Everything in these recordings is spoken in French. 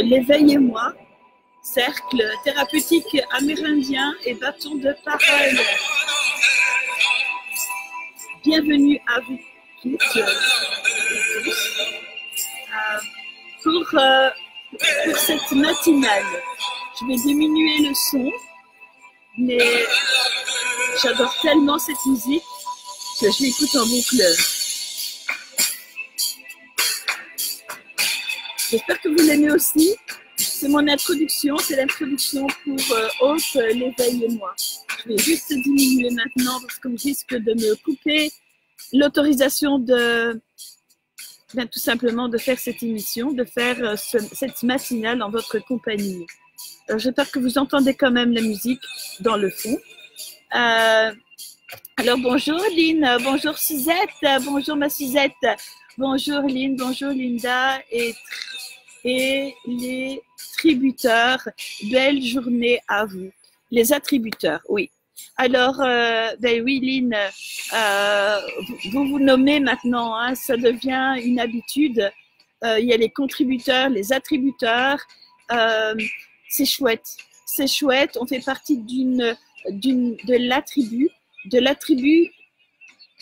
l'éveil et moi, cercle thérapeutique amérindien et bâton de parole. Bienvenue à vous toutes et tous pour cette matinale. Je vais diminuer le son, mais j'adore tellement cette musique que je l'écoute en boucle. J'espère que vous l'aimez aussi. C'est mon introduction, c'est l'introduction pour Haute, l'éveil et moi. Je vais juste diminuer maintenant parce qu'on risque de me couper l'autorisation de, tout simplement de faire cette émission, de faire cette matinale en votre compagnie. J'espère que vous entendez quand même la musique dans le fond. Alors bonjour Lynn, bonjour Suzette, bonjour ma Suzette, bonjour Lynn, bonjour Linda et les tributeurs, belle journée à vous. Les attributeurs, oui. Alors, ben oui, Lynn, vous vous nommez maintenant, hein, ça devient une habitude. Il y a les contributeurs, les attributeurs. C'est chouette, on fait partie de l'attribut,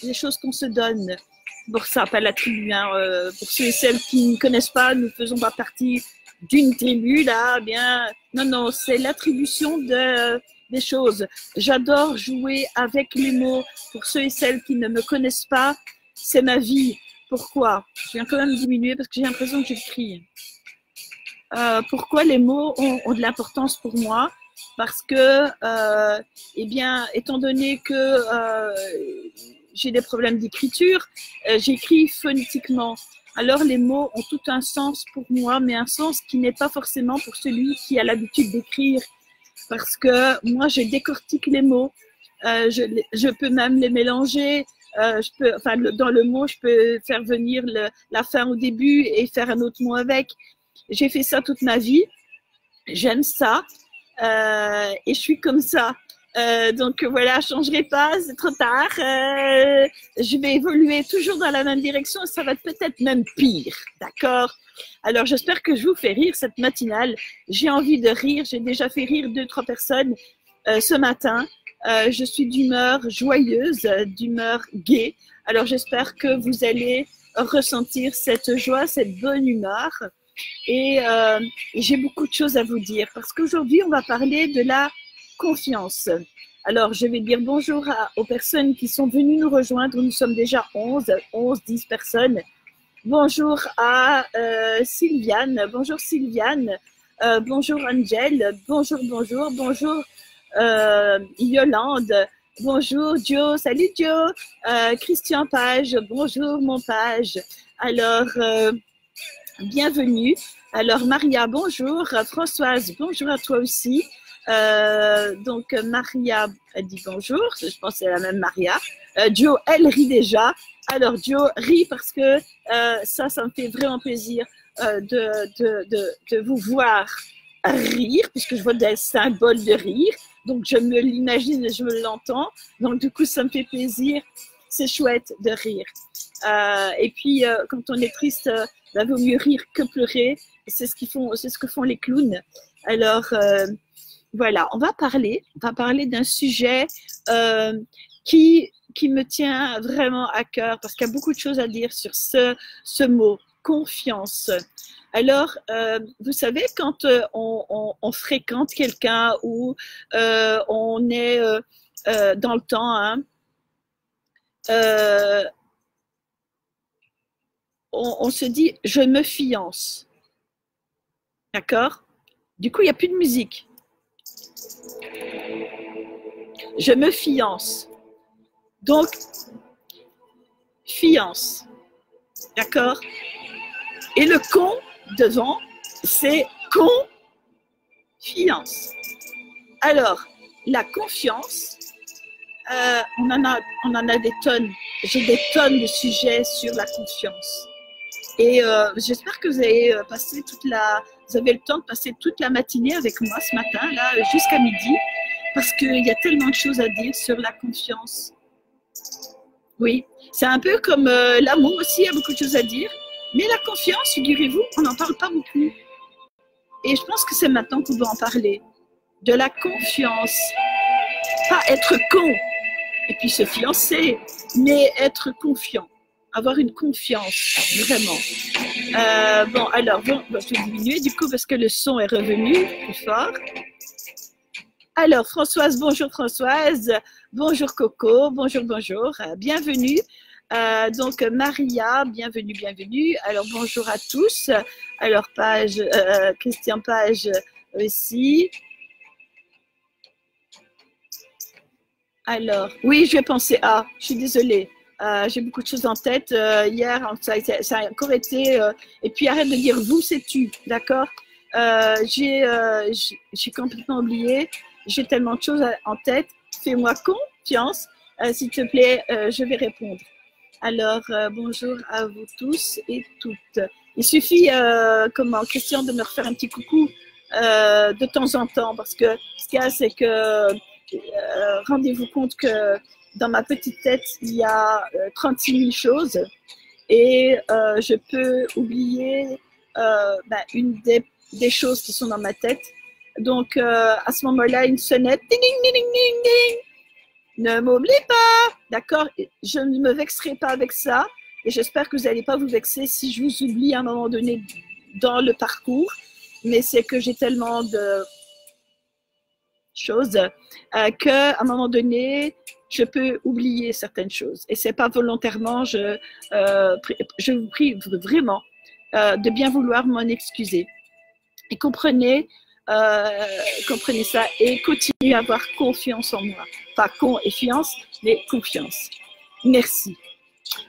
des choses qu'on se donne. Pour ça, pas la tribu, hein. Pour ceux et celles qui ne connaissent pas, nous ne faisons pas partie d'une tribu, là, bien. Non, c'est l'attribution des choses. J'adore jouer avec les mots. Pour ceux et celles qui ne me connaissent pas, c'est ma vie. Pourquoi? Je viens quand même diminuer parce que j'ai l'impression que je crie. Pourquoi les mots ont de l'importance pour moi? Parce que, eh bien, étant donné que j'ai des problèmes d'écriture, j'écris phonétiquement. Alors les mots ont tout un sens pour moi, mais un sens qui n'est pas forcément pour celui qui a l'habitude d'écrire. Parce que moi, je décortique les mots. Je peux même les mélanger. Dans le mot, je peux faire venir la fin au début et faire un autre mot avec. J'ai fait ça toute ma vie. J'aime ça. Et je suis comme ça. Donc voilà, je ne changerai pas, c'est trop tard. Je vais évoluer toujours dans la même direction et ça va être peut-être même pire, d'accord? Alors j'espère que je vous fais rire cette matinale. J'ai envie de rire, j'ai déjà fait rire 2-3 personnes ce matin. Je suis d'humeur joyeuse, d'humeur gaie. Alors j'espère que vous allez ressentir cette joie, cette bonne humeur. Et j'ai beaucoup de choses à vous dire parce qu'aujourd'hui on va parler de la confiance. Alors, je vais dire bonjour aux personnes qui sont venues nous rejoindre. Nous sommes déjà 10 personnes. Bonjour à Sylviane. Bonjour Sylviane. Bonjour Angel. Bonjour Yolande. Bonjour Joe. Salut Joe. Christian Page. Bonjour mon Page. Alors, bienvenue. Alors, Maria, bonjour. Françoise, bonjour à toi aussi. Donc Maria a dit bonjour, je pense que c'est la même Maria. Joe, elle rit déjà. Alors Joe rit parce que ça me fait vraiment plaisir de vous voir rire, puisque je vois des symboles de rire. Donc je me l'imagine et je me l'entends. Donc du coup, ça me fait plaisir. C'est chouette de rire. Et puis quand on est triste, il vaut mieux rire que pleurer. C'est ce que font les clowns. Alors voilà, on va parler d'un sujet qui me tient vraiment à cœur parce qu'il y a beaucoup de choses à dire sur ce mot, confiance. Alors, vous savez, quand on fréquente quelqu'un ou on est dans le temps, hein, on se dit « je me fiance ». D'accord? Du coup, il n'y a plus de musique. Je me fiance. Donc, fiance. D'accord? Et le con devant, c'est confiance. Alors, la confiance, on en a des tonnes. J'ai des tonnes de sujets sur la confiance. Et j'espère que vous avez vous avez le temps de passer toute la matinée avec moi ce matin, là, jusqu'à midi, parce qu'il y a tellement de choses à dire sur la confiance. Oui, c'est un peu comme l'amour aussi, il y a beaucoup de choses à dire. Mais la confiance, figurez-vous, on n'en parle pas beaucoup. Et je pense que c'est maintenant qu'on doit en parler. De la confiance. Pas être con et puis se fiancer, mais être confiant. Avoir une confiance, vraiment. Bon, alors, bon, je vais diminuer du coup parce que le son est revenu plus fort. Alors, Françoise, bonjour Françoise. Bonjour Coco, bonjour, bonjour. Bienvenue. Donc, Maria, bienvenue, bienvenue. Alors, bonjour à tous. Alors, Page, Christian Page aussi. Alors, oui, je vais penser à, je suis désolée. J'ai beaucoup de choses en tête. Hier, ça a encore été. Et puis, arrête de dire vous, c'est tu, d'accord? J'ai complètement oublié. J'ai tellement de choses en tête. Fais-moi confiance. S'il te plaît, je vais répondre. Alors, bonjour à vous tous et toutes. Il suffit, Christian, de me refaire un petit coucou de temps en temps, parce que ce qu'il y a, c'est que rendez-vous compte que dans ma petite tête, il y a 36 000 choses et je peux oublier une des choses qui sont dans ma tête. Donc, à ce moment-là, une sonnette, ding, ding, ding, ding, ding. Ne m'oublie pas, d'accord? Je ne me vexerai pas avec ça et j'espère que vous n'allez pas vous vexer si je vous oublie à un moment donné dans le parcours, mais c'est que j'ai tellement de choses qu'à un moment donné, je peux oublier certaines choses. Et ce n'est pas volontairement, je vous prie vraiment de bien vouloir m'en excuser. Et comprenez ça et continuez à avoir confiance en moi. Pas con et fiance, mais confiance. Merci.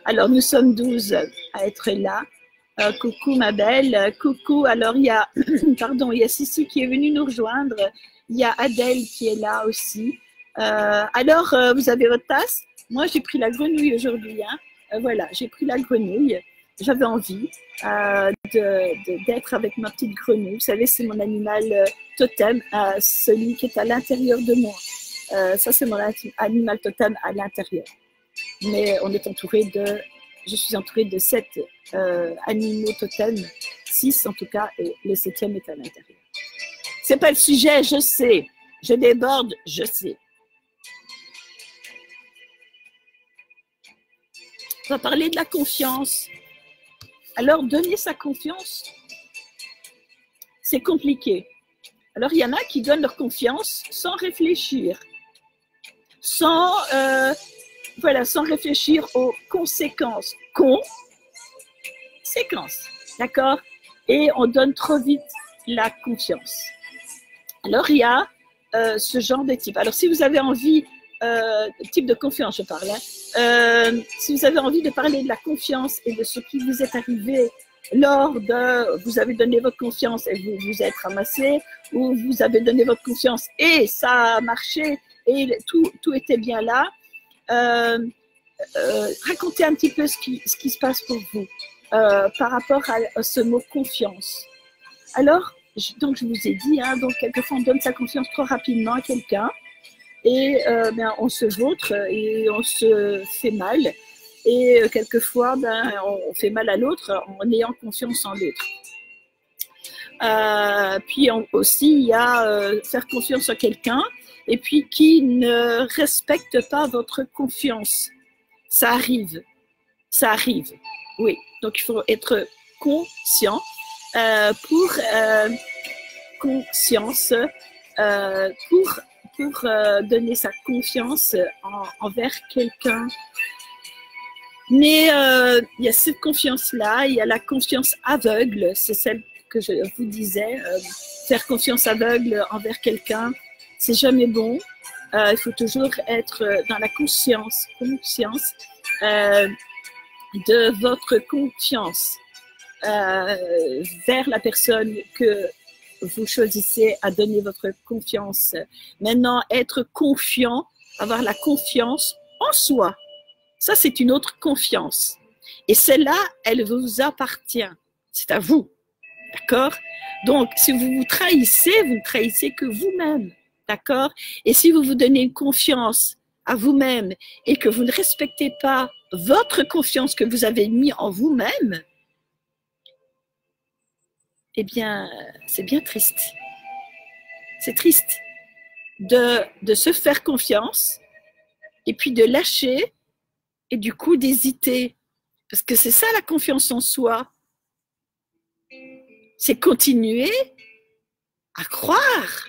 Alors, nous sommes 12 à être là. Coucou ma belle. Coucou. Alors, il y a, pardon, il y a Sissi qui est venue nous rejoindre. Il y a Adèle qui est là aussi. Alors, vous avez votre tasse? Moi, j'ai pris la grenouille aujourd'hui. Hein. Voilà, j'ai pris la grenouille. J'avais envie d'être avec ma petite grenouille. Vous savez, c'est mon animal totem, celui qui est à l'intérieur de moi. Ça, c'est mon animal totem à l'intérieur. Mais on est je suis entourée de 7 animaux totems, 6 en tout cas, et le 7e est à l'intérieur. C'est pas le sujet, je sais. Je déborde, je sais. On va parler de la confiance. Alors, donner sa confiance, c'est compliqué. Alors, il y en a qui donnent leur confiance sans réfléchir, sans réfléchir aux conséquences. Conséquences, d'accord? Et on donne trop vite la confiance. Alors, il y a ce genre de type. Alors, si vous avez envie, type de confiance, je parle, si vous avez envie de parler de la confiance et de ce qui vous est arrivé lors de, vous avez donné votre confiance et vous vous êtes ramassé, ou vous avez donné votre confiance et ça a marché et tout était bien là, racontez un petit peu ce qui se passe pour vous par rapport à ce mot confiance. Alors, donc je vous ai dit, hein, donc quelquefois on donne sa confiance trop rapidement à quelqu'un et on se vautre et on se fait mal et quelquefois on fait mal à l'autre en ayant confiance en l'autre. Puis aussi il y a faire confiance à quelqu'un et puis qui ne respecte pas votre confiance. Ça arrive, oui. Donc il faut être conscient pour donner sa confiance envers quelqu'un. Mais il y a cette confiance-là, il y a la confiance aveugle, c'est celle que je vous disais, faire confiance aveugle envers quelqu'un, c'est jamais bon. Il faut toujours être dans la conscience de votre confiance vers la personne que vous choisissez à donner votre confiance. Maintenant, être confiant, avoir la confiance en soi, ça c'est une autre confiance. Et celle-là, elle vous appartient. C'est à vous. D'accord? Donc, si vous vous ne trahissez que vous-même. D'accord? Et si vous vous donnez une confiance à vous-même et que vous ne respectez pas votre confiance que vous avez mis en vous-même, eh bien, c'est bien triste. C'est triste de se faire confiance et puis de lâcher et du coup d'hésiter. Parce que c'est ça la confiance en soi. C'est continuer à croire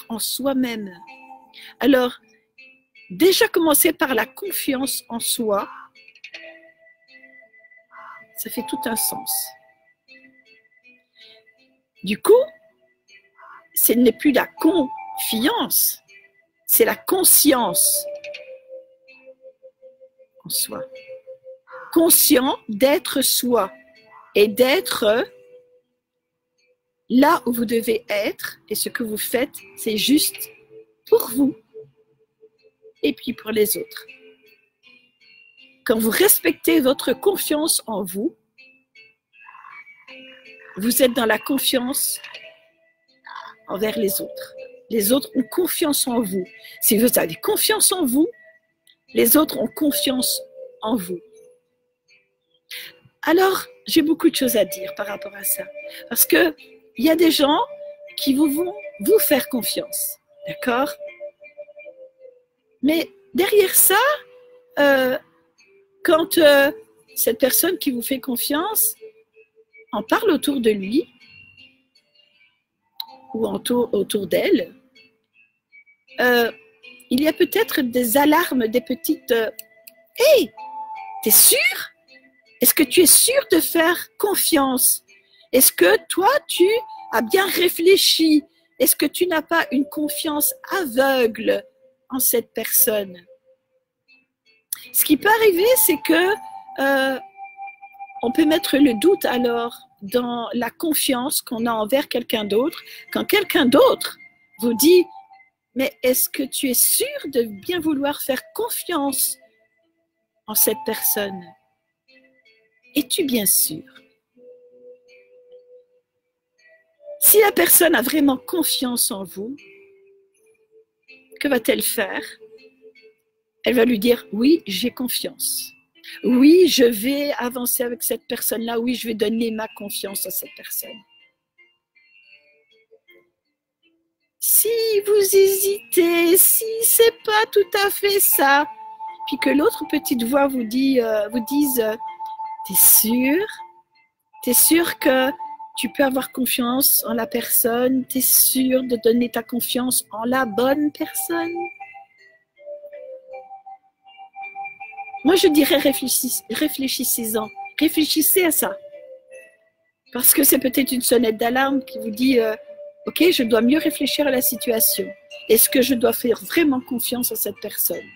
en soi-même. Alors, déjà commencer par la confiance en soi, ça fait tout un sens. Du coup, ce n'est plus la confiance, c'est la conscience en soi. Conscient d'être soi et d'être là où vous devez être, et ce que vous faites, c'est juste pour vous et puis pour les autres. Quand vous respectez votre confiance en vous, vous êtes dans la confiance envers les autres. Les autres ont confiance en vous. Si vous avez confiance en vous, les autres ont confiance en vous. Alors, j'ai beaucoup de choses à dire par rapport à ça. Parce qu'il y a des gens qui vont vous faire confiance. D'accord? Mais derrière ça, quand cette personne qui vous fait confiance en parle autour de lui ou autour d'elle, il y a peut-être des alarmes, des petites hey, t'es sûr? Est-ce que tu es sûr de faire confiance? Est-ce que toi, tu as bien réfléchi? Est-ce que tu n'as pas une confiance aveugle en cette personne? Ce qui peut arriver, c'est que on peut mettre le doute alors dans la confiance qu'on a envers quelqu'un d'autre. Quand quelqu'un d'autre vous dit « Mais est-ce que tu es sûr de bien vouloir faire confiance en cette personne? Es-tu bien sûr ?» Si la personne a vraiment confiance en vous, que va-t-elle faire? Elle va lui dire « Oui, j'ai confiance. Oui, je vais avancer avec cette personne-là. Oui, je vais donner ma confiance à cette personne. » Si vous hésitez, si c'est pas tout à fait ça, puis que l'autre petite voix vous dise « T'es sûr? T'es sûr que tu peux avoir confiance en la personne? T'es sûr de donner ta confiance en la bonne personne? » Moi, je dirais réfléchissez-en. Réfléchissez à ça. Parce que c'est peut-être une sonnette d'alarme qui vous dit ok, je dois mieux réfléchir à la situation. Est-ce que je dois faire vraiment confiance à cette personne?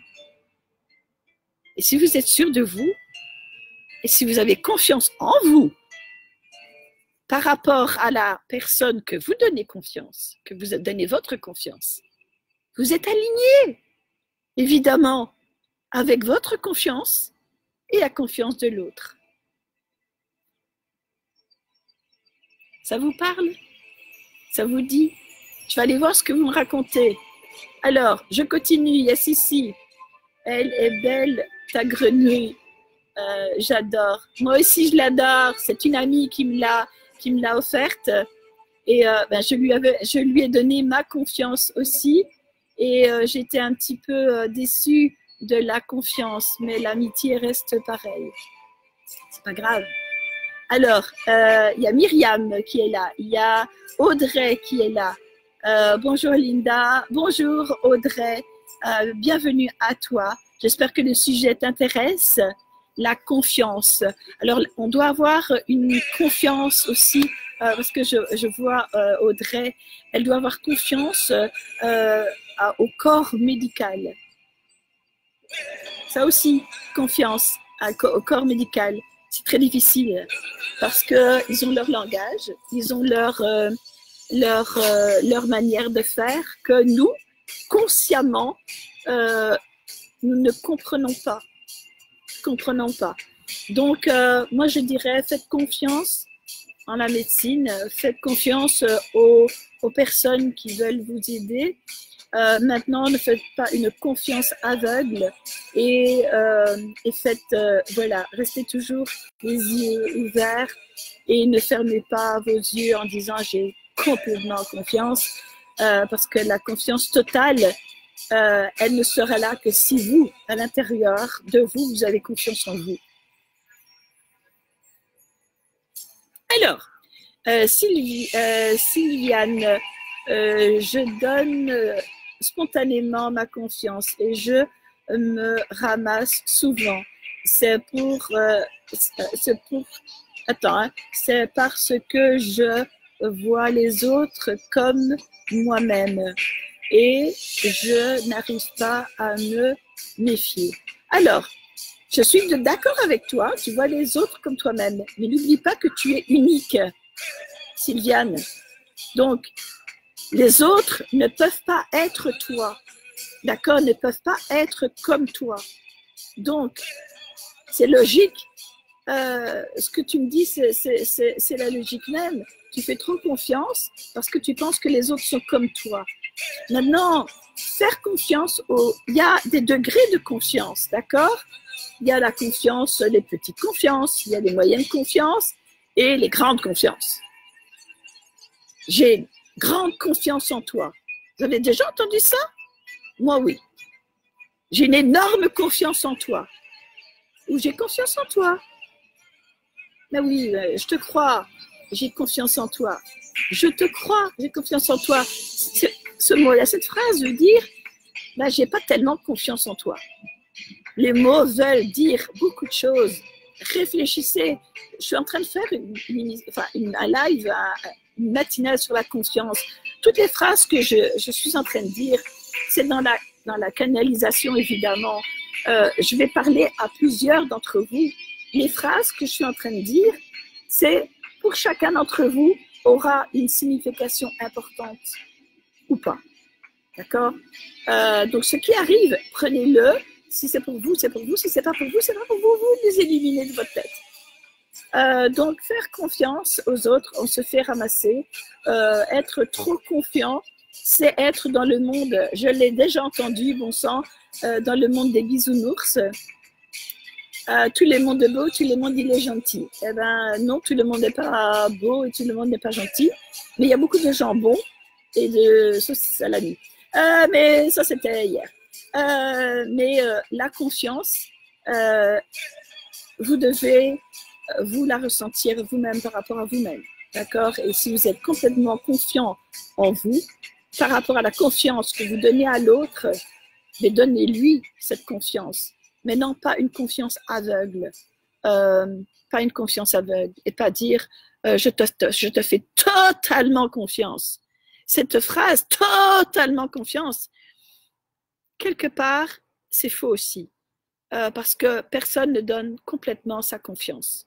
Et si vous êtes sûr de vous, et si vous avez confiance en vous, par rapport à la personne que vous donnez confiance, que vous donnez votre confiance, vous êtes aligné, évidemment, avec votre confiance et la confiance de l'autre. Ça vous parle? Ça vous dit? Je vais aller voir ce que vous me racontez. Alors, je continue. Il y a Sissi. Elle est belle, ta grenouille. J'adore. Moi aussi, je l'adore. C'est une amie qui me l'a offerte. Et je lui ai donné ma confiance aussi. Et j'étais un petit peu déçue de la confiance. Mais l'amitié reste pareille. C'est pas grave. Alors, il y a Myriam qui est là. Il y a Audrey qui est là. Bonjour Linda. Bonjour Audrey. Bienvenue à toi. J'espère que le sujet t'intéresse. La confiance. Alors, on doit avoir une confiance aussi, parce que je vois Audrey, elle doit avoir confiance au corps médical. Ça aussi, confiance au corps médical. C'est très difficile parce qu'ils ont leur langage, ils ont leur manière de faire que nous, consciemment, nous ne comprenons pas. Donc, moi, je dirais, faites confiance en la médecine, faites confiance aux personnes qui veulent vous aider Maintenant, ne faites pas une confiance aveugle et faites, voilà, restez toujours les yeux ouverts et ne fermez pas vos yeux en disant j'ai complètement confiance, parce que la confiance totale, elle ne sera là que si vous, à l'intérieur de vous, vous avez confiance en vous. Alors, Sylviane, je donne spontanément ma confiance et je me ramasse souvent. C'est parce que je vois les autres comme moi-même et je n'arrive pas à me méfier. Alors, je suis d'accord avec toi, tu vois les autres comme toi-même, mais n'oublie pas que tu es unique, Sylviane. Donc, les autres ne peuvent pas être toi, d'accord, ne peuvent pas être comme toi. Donc, c'est logique. Ce que tu me dis, c'est la logique même. Tu fais trop confiance parce que tu penses que les autres sont comme toi. Maintenant, faire confiance il y a des degrés de confiance, d'accord? Il y a la confiance, les petites confiances, il y a les moyennes confiances et les grandes confiances. J'ai grande confiance en toi. Vous avez déjà entendu ça? Moi, oui. J'ai une énorme confiance en toi. Ou j'ai confiance en toi. Mais oui, je te crois. J'ai confiance en toi. Je te crois, j'ai confiance en toi. Ce mot-là, cette phrase veut dire, j'ai pas tellement confiance en toi. Les mots veulent dire beaucoup de choses. Réfléchissez. Je suis en train de faire un live, une matinale sur la confiance. Toutes les phrases que je suis en train de dire, c'est dans la canalisation, évidemment. Je vais parler à plusieurs d'entre vous. Les phrases que je suis en train de dire, c'est pour chacun d'entre vous aura une signification importante ou pas. D'accord? Donc, ce qui arrive, prenez-le. Si c'est pour vous, c'est pour vous. Si c'est pas pour vous, c'est pas pour vous. Vous les éliminez de votre tête. Donc, faire confiance aux autres, on se fait ramasser. Être trop confiant, c'est être dans le monde, je l'ai déjà entendu, bon sang, dans le monde des bisounours. Tout le monde est beau, tout le monde il est gentil. Eh ben non, tout le monde n'est pas beau et tout le monde n'est pas gentil. Mais il y a beaucoup de gens bons et de saucisses à la nuit. Mais ça, c'était hier. La confiance, vous devez vous la ressentir vous-même par rapport à vous-même. D'accord? Et si vous êtes complètement confiant en vous, par rapport à la confiance que vous donnez à l'autre, mais donnez-lui cette confiance. Mais non, pas une confiance aveugle. Pas une confiance aveugle. Et pas dire je te fais totalement confiance. Cette phrase, totalement confiance, quelque part, c'est faux aussi. Parce que personne ne donne complètement sa confiance.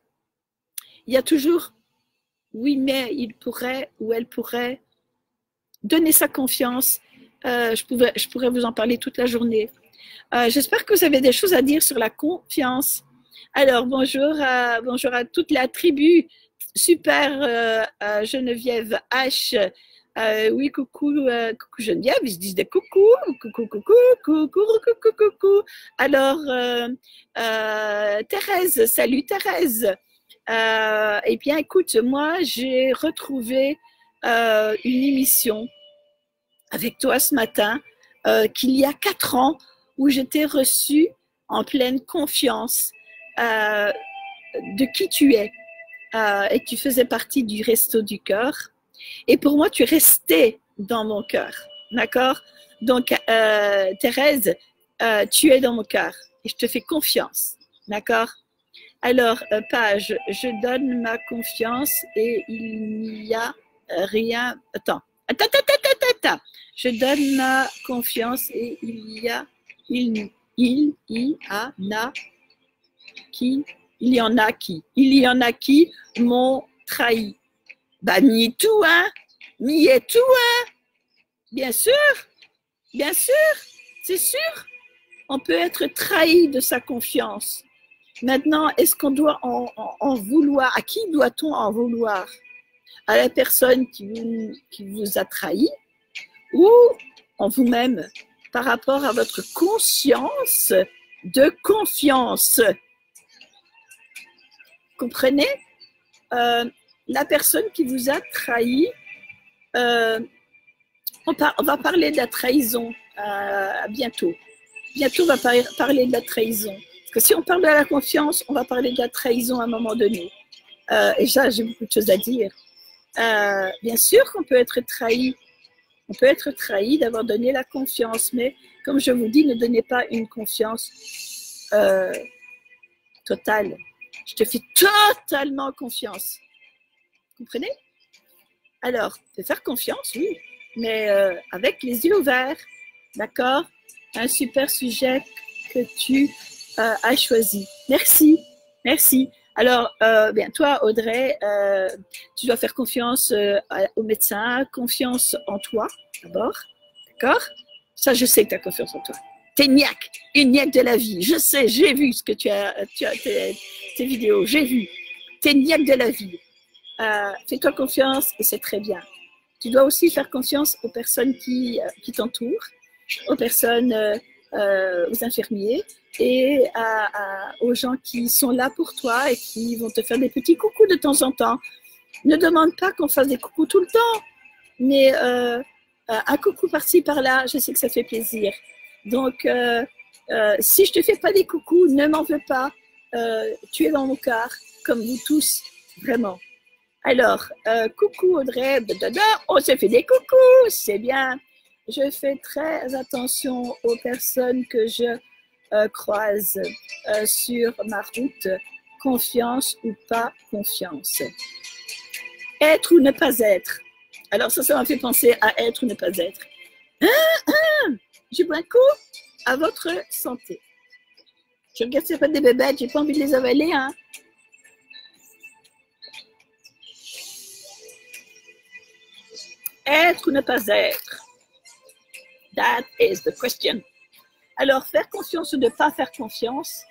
Il y a toujours, oui, mais il pourrait ou elle pourrait donner sa confiance. Je pourrais vous en parler toute la journée. J'espère que vous avez des choses à dire sur la confiance. Alors, bonjour à toute la tribu. Super, Geneviève H. Oui, coucou Geneviève, ils se disent des coucou. Alors, Thérèse, salut Thérèse. Eh bien, écoute, moi, j'ai retrouvé une émission avec toi ce matin, qu'il y a 4 ans, où j'étais reçue en pleine confiance de qui tu es. Et tu faisais partie du Resto du Cœur. Et pour moi, tu restais dans mon cœur. D'accord? Donc, Thérèse, tu es dans mon cœur et je te fais confiance. D'accord? Alors, Page, je donne ma confiance et il n'y a rien. Attends. Je donne ma confiance et il y en a qui m'ont trahi. Bah, ni tout, hein? Ni et tout, hein? Bien sûr, c'est sûr. On peut être trahi de sa confiance. Maintenant, est-ce qu'on doit en vouloir? À qui doit-on en vouloir? À la personne qui vous a trahi ou en vous-même par rapport à votre conscience de confiance. Comprenez? La personne qui vous a trahi, on va parler de la trahison bientôt. Bientôt, on va parler de la trahison. Parce que si on parle de la confiance, on va parler de la trahison à un moment donné. Et ça, j'ai beaucoup de choses à dire. Bien sûr qu'on peut être trahi. On peut être trahi d'avoir donné la confiance. Mais comme je vous dis, ne donnez pas une confiance totale. Je te fais totalement confiance. Vous comprenez? Alors, de faire confiance, oui, mais avec les yeux ouverts. D'accord? Un super sujet que tu as choisi. Merci, merci. Alors, bien, toi, Audrey, tu dois faire confiance au médecin, confiance en toi, d'abord. D'accord? Ça, je sais que tu as confiance en toi. T'es une niaque de la vie. Je sais, j'ai vu ce que tu as tes vidéos, j'ai vu. T'es une niaque de la vie. Fais-toi confiance et c'est très bien. Tu dois aussi faire confiance aux personnes qui t'entourent, aux personnes, aux infirmiers et aux gens qui sont là pour toi et qui vont te faire des petits coucous de temps en temps. Ne demande pas qu'on fasse des coucous tout le temps, mais un coucou par-ci, par-là, je sais que ça fait plaisir. Donc, si je te fais pas des coucous, ne m'en veux pas. Tu es dans mon cœur, comme vous tous, vraiment. Alors, coucou Audrey, on se fait des coucous, c'est bien. Je fais très attention aux personnes que je croise sur ma route, confiance ou pas confiance. Être ou ne pas être. Alors ça m'a fait penser à être ou ne pas être. Je bois un coup à votre santé. Je regarde c'est pas des bébêtes, j'ai pas envie de les avaler, hein. Être ou ne pas être? That is the question. Alors, faire confiance ou ne pas faire confiance?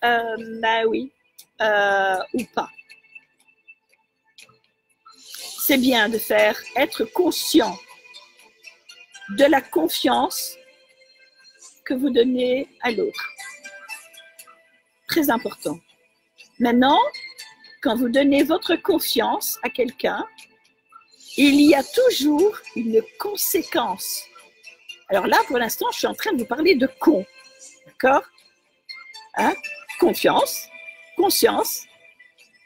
Ben oui, ou pas. C'est bien de être conscient de la confiance que vous donnez à l'autre. Très important. Maintenant, quand vous donnez votre confiance à quelqu'un, il y a toujours une conséquence. Alors là, pour l'instant, je suis en train de vous parler de con. D'accord? Hein? Confiance, conscience,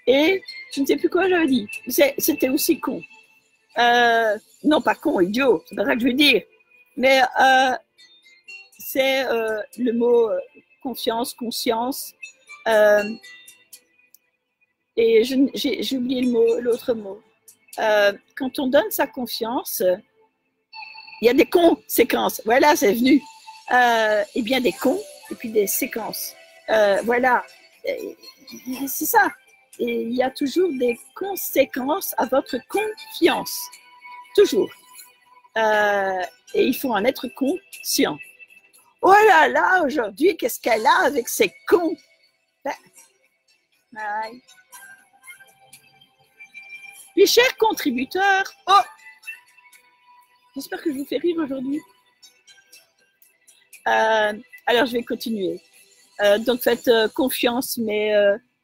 et je ne sais plus quoi j'avais dit. C'était aussi con. Non, pas con, idiot, c'est pas ça que je veux dire. Mais c'est le mot confiance, conscience. Et j'ai oublié l'autre mot. Quand on donne sa confiance, il y a des conséquences. Voilà, c'est venu. Et bien des cons et puis des séquences. Voilà, c'est ça. Et il y a toujours des conséquences à votre confiance. Toujours. Et il faut en être conscient. Oh là là, aujourd'hui, qu'est-ce qu'elle a avec ces cons? Bye. Mes chers contributeurs, oh, j'espère que je vous fais rire aujourd'hui. Alors, je vais continuer. Donc, faites confiance, mais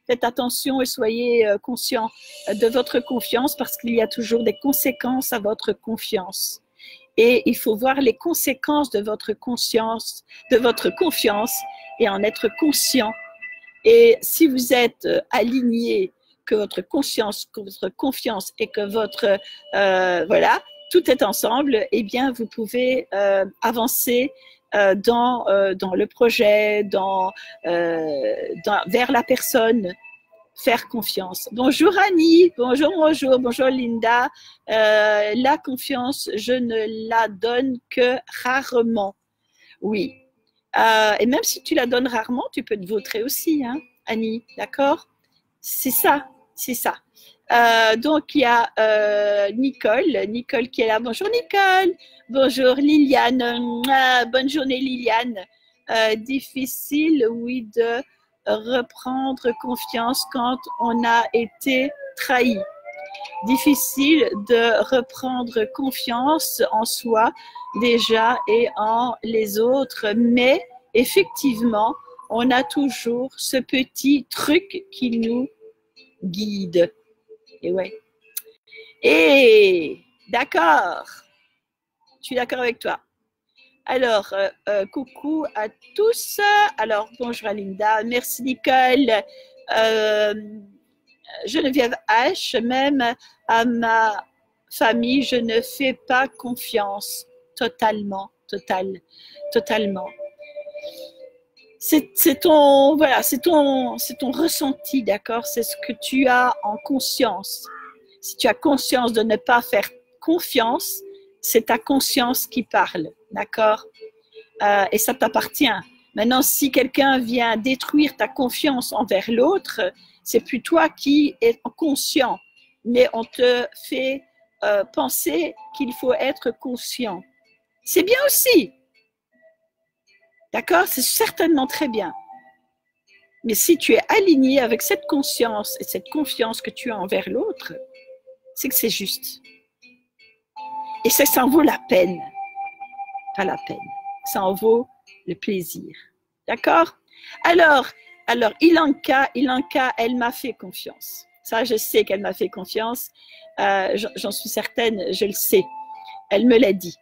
faites attention et soyez conscient de votre confiance parce qu'il y a toujours des conséquences à votre confiance. Et il faut voir les conséquences de votre conscience, de votre confiance et en être conscient. Et si vous êtes aligné, que votre conscience, que votre confiance et que votre, voilà, tout est ensemble, eh bien, vous pouvez avancer dans le projet, vers la personne, faire confiance. Bonjour Annie, bonjour Linda. La confiance, je ne la donne que rarement. Oui. Et même si tu la donnes rarement, tu peux te vautrer aussi, hein, Annie, d'accord? C'est ça, c'est ça. Donc, il y a Nicole qui est là. Bonjour Nicole. Bonjour Liliane. Bonne journée Liliane. Difficile, oui, de reprendre confiance quand on a été trahi. difficile de reprendre confiance en soi déjà et en les autres, mais effectivement, on a toujours ce petit truc qui nous guide. Et ouais. Et d'accord, je suis d'accord avec toi. Alors, coucou à tous. Alors, bonjour à Linda. Merci Nicole. Geneviève H, même à ma famille, je ne fais pas confiance. Totalement. C'est ton, voilà, c'est ton ressenti, d'accord? C'est ce que tu as en conscience. Si tu as conscience de ne pas faire confiance, c'est ta conscience qui parle, d'accord? Et ça t'appartient. Maintenant, si quelqu'un vient détruire ta confiance envers l'autre, c'est plus toi qui es conscient, mais on te fait penser qu'il faut être conscient. C'est bien aussi, d'accord? C'est certainement très bien. Mais si tu es aligné avec cette conscience et cette confiance que tu as envers l'autre, c'est que c'est juste. Et ça en vaut la peine. Pas la peine. Ça en vaut le plaisir. D'accord? Alors, Ilanka, elle m'a fait confiance. Ça, je sais qu'elle m'a fait confiance. J'en suis certaine, je le sais. Elle me l'a dit.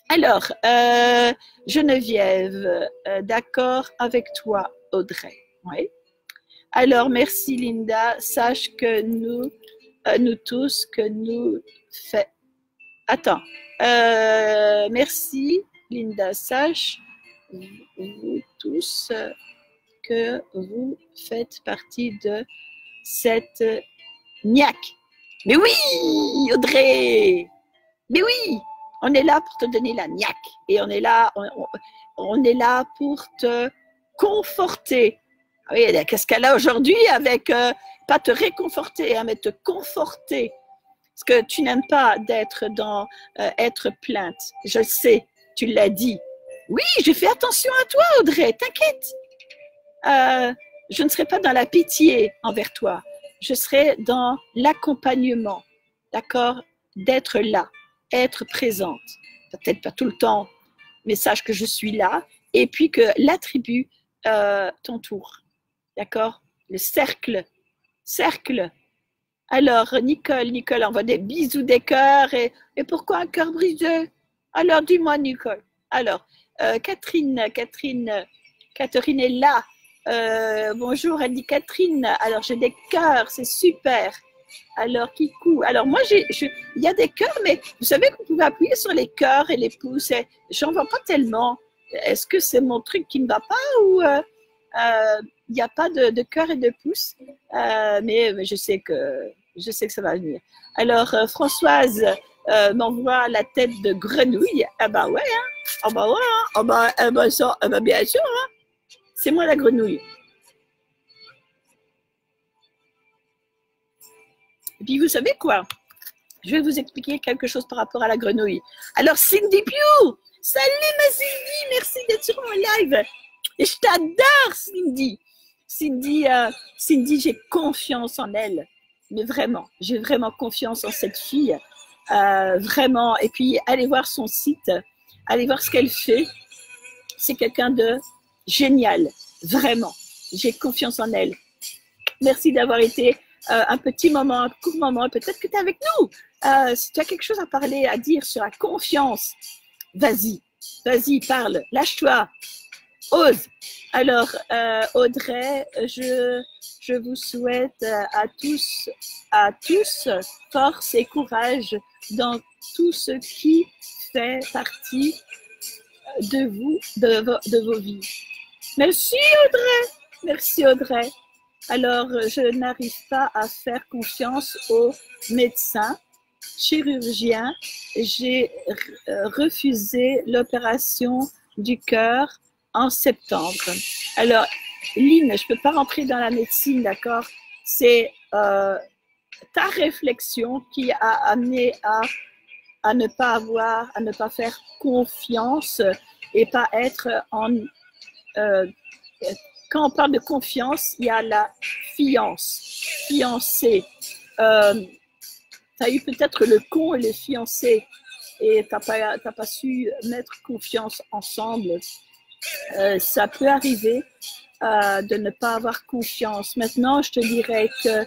Alors, Geneviève, d'accord avec toi, Audrey. Oui. Alors, merci Linda. Sache que nous tous, que nous fait. Attends. Merci Linda. Sache vous tous que vous faites partie de cette niaque. Mais oui, Audrey. Mais oui. On est là pour te donner la niaque et on est là pour te conforter. Oui, qu'est-ce qu'elle a aujourd'hui avec, pas te réconforter, hein, mais te conforter. Parce que tu n'aimes pas d'être dans être plainte. Je sais, tu l'as dit. Oui, je fais attention à toi, Audrey, t'inquiète. Je ne serai pas dans la pitié envers toi. Je serai dans l'accompagnement, d'accord? D'être là. Être présente, peut-être pas tout le temps, mais sache que je suis là, et puis que la tribu t'entoure, d'accord? Le cercle. Alors, Nicole envoie des bisous, des cœurs, et pourquoi un cœur brisé? Alors, dis-moi, Nicole. Alors, Catherine est là. Bonjour, elle dit Catherine. Alors, j'ai des cœurs, c'est super. Alors, Kikou. Alors, moi, il y a des cœurs, mais vous savez que vous pouvez appuyer sur les cœurs et les pouces. J'en vois pas tellement. Est-ce que c'est mon truc qui ne va pas ou il n'y a pas de cœur et de pouces? Mais je sais que ça va venir. Alors, Françoise m'envoie la tête de grenouille. Ah bah ouais, hein. Ah bah ouais, hein. Ah bah ça, ah bah bien sûr, hein. C'est moi la grenouille. Et puis, vous savez quoi? Je vais vous expliquer quelque chose par rapport à la grenouille. Alors, Cindy Pugh! Salut ma Cindy! Merci d'être sur mon live! Et je t'adore, Cindy! Cindy, j'ai confiance en elle. Mais vraiment, j'ai vraiment confiance en cette fille. Vraiment. Et puis, allez voir son site. Allez voir ce qu'elle fait. C'est quelqu'un de génial. Vraiment. J'ai confiance en elle. Merci d'avoir été un petit moment, un court moment. Peut-être que tu es avec nous. Si tu as quelque chose à parler, à dire sur la confiance, vas-y, parle, lâche-toi, ose. Alors, Audrey, je vous souhaite à tous force et courage dans tout ce qui fait partie de vous, de vos vies. Merci Audrey. Alors, je n'arrive pas à faire confiance aux médecins, chirurgiens. J'ai refusé l'opération du cœur en septembre. Alors, Lynn, je ne peux pas rentrer dans la médecine, d'accord? C'est ta réflexion qui a amené à ne pas faire confiance et pas être en... quand on parle de confiance, il y a la fiancée. as eu peut-être le con et le fiancé et tu n'as pas su mettre confiance ensemble. Ça peut arriver de ne pas avoir confiance. Maintenant, je te dirais que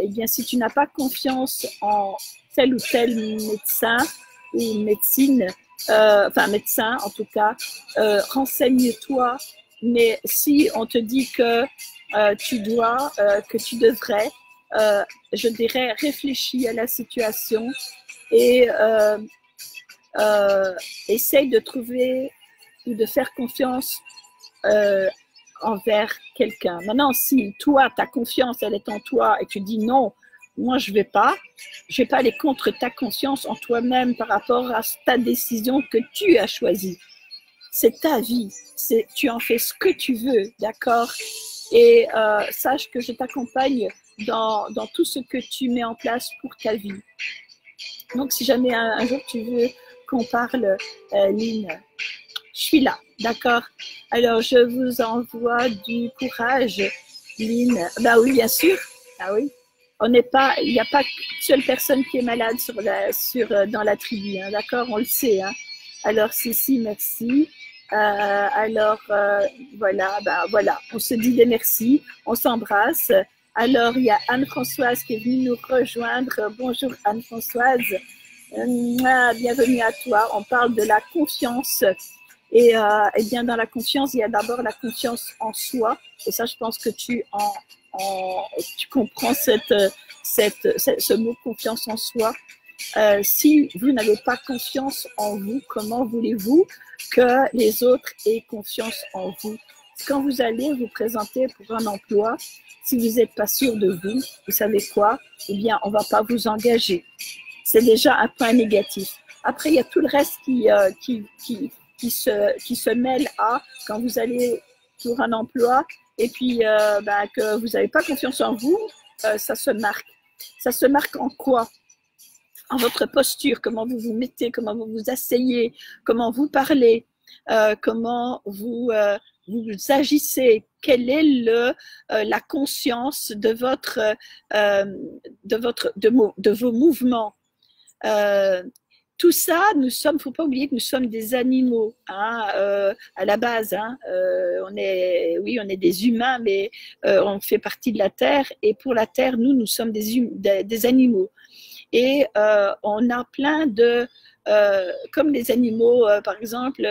eh bien, si tu n'as pas confiance en tel ou tel médecin ou médecine, enfin médecin en tout cas, renseigne-toi. Mais si on te dit que tu dois, que tu devrais, je dirais réfléchis à la situation et essaye de trouver ou de faire confiance envers quelqu'un. Maintenant, si toi, ta confiance, elle est en toi et tu dis non, moi, je vais pas aller contre ta conscience en toi-même par rapport à ta décision que tu as choisie. C'est ta vie, tu en fais ce que tu veux, d'accord? Et sache que je t'accompagne dans tout ce que tu mets en place pour ta vie. Donc, si jamais un jour tu veux qu'on parle, Lynn, je suis là, d'accord? Alors, je vous envoie du courage, Lynn. Bah oui, bien sûr. Ah oui. Il n'y a pas qu'une seule personne qui est malade dans la tribu, hein, d'accord? On le sait. Hein. Alors, Cécile, merci. Alors, voilà, voilà. On se dit des merci. On s'embrasse. Alors, il y a Anne-Françoise qui est venue nous rejoindre. Bonjour, Anne-Françoise. Bienvenue à toi. On parle de la confiance. Et bien, dans la confiance, il y a d'abord la confiance en soi. Et ça, je pense que tu comprends ce mot confiance en soi. Si vous n'avez pas confiance en vous, comment voulez-vous que les autres aient confiance en vous? Quand vous allez vous présenter pour un emploi, si vous n'êtes pas sûr de vous, vous savez quoi? Eh bien, on ne va pas vous engager. C'est déjà un point négatif. Après, il y a tout le reste qui se mêle à quand vous allez pour un emploi et puis que vous n'avez pas confiance en vous, ça se marque. Ça se marque en quoi? En votre posture, comment vous vous mettez, comment vous vous asseyez, comment vous parlez, comment vous agissez, quelle est la conscience de vos mouvements. Tout ça, faut pas oublier que nous sommes des animaux, hein, à la base. Hein, on est des humains, mais on fait partie de la terre. Et pour la terre, nous sommes des animaux. Et on a plein de, comme les animaux, par exemple,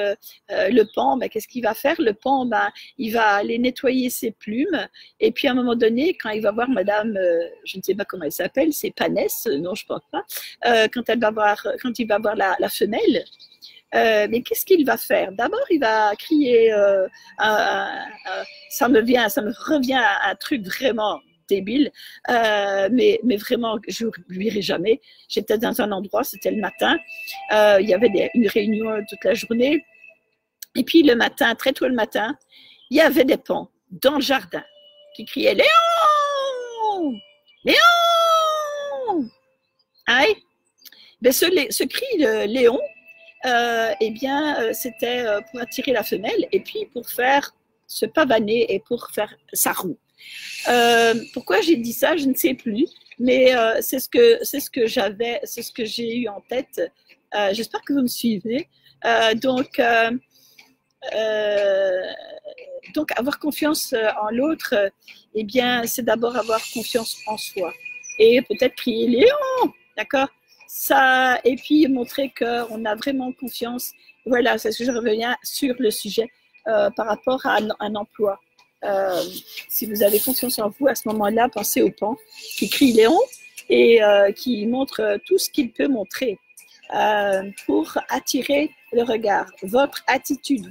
le paon, qu'est-ce qu'il va faire? Le paon, il va aller nettoyer ses plumes. Et puis à un moment donné, quand il va voir Madame, je ne sais pas comment elle s'appelle, c'est Panès, non, je ne pense pas. Quand il va voir la femelle. Mais qu'est-ce qu'il va faire? D'abord, il va crier. Ça me revient à un truc vraiment débile, mais vraiment, je n'oublierai jamais. J'étais dans un endroit, c'était le matin, il y avait une réunion toute la journée, et puis le matin, très tôt le matin, il y avait des paons dans le jardin qui criaient « Léon! Léon !» Aïe. Ben, ce cri de Léon, eh bien, c'était pour attirer la femelle et puis pour faire se pavaner et pour faire sa roue. Pourquoi j'ai dit ça, je ne sais plus, mais c'est ce que j'ai eu en tête. J'espère que vous me suivez. Donc, avoir confiance en l'autre, eh bien, c'est d'abord avoir confiance en soi et peut-être crier Léon, d'accord? Ça, et puis montrer qu'on a vraiment confiance. Voilà, c'est ce que je reviens sur le sujet par rapport à un emploi. Si vous avez confiance en vous, à ce moment-là, pensez au paon qui crie Léon et qui montre tout ce qu'il peut montrer pour attirer le regard. Votre attitude,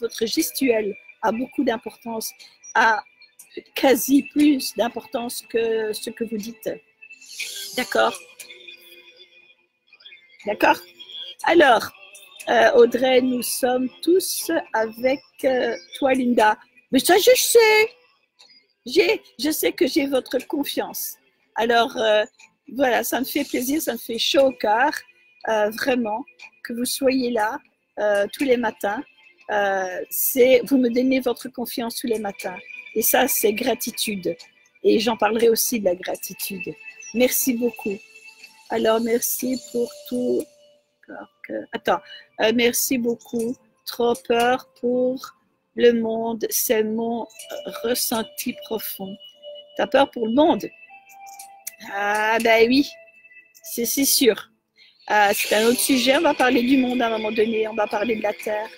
votre gestuelle a beaucoup d'importance, a quasi plus d'importance que ce que vous dites. D'accord? D'accord? Alors, Audrey, nous sommes tous avec toi, Linda. Mais ça, je sais. Je sais que j'ai votre confiance. Alors, voilà, ça me fait plaisir, ça me fait chaud au cœur, vraiment, que vous soyez là tous les matins. Vous me donnez votre confiance tous les matins. Et ça, c'est gratitude. Et j'en parlerai aussi de la gratitude. Merci beaucoup. Alors, merci pour tout. Attends, merci beaucoup. Trop peur pour le monde, c'est mon ressenti profond. T'as peur pour le monde? Ah ben oui, c'est sûr. C'est un autre sujet, on va parler du monde à un moment donné, on va parler de la Terre.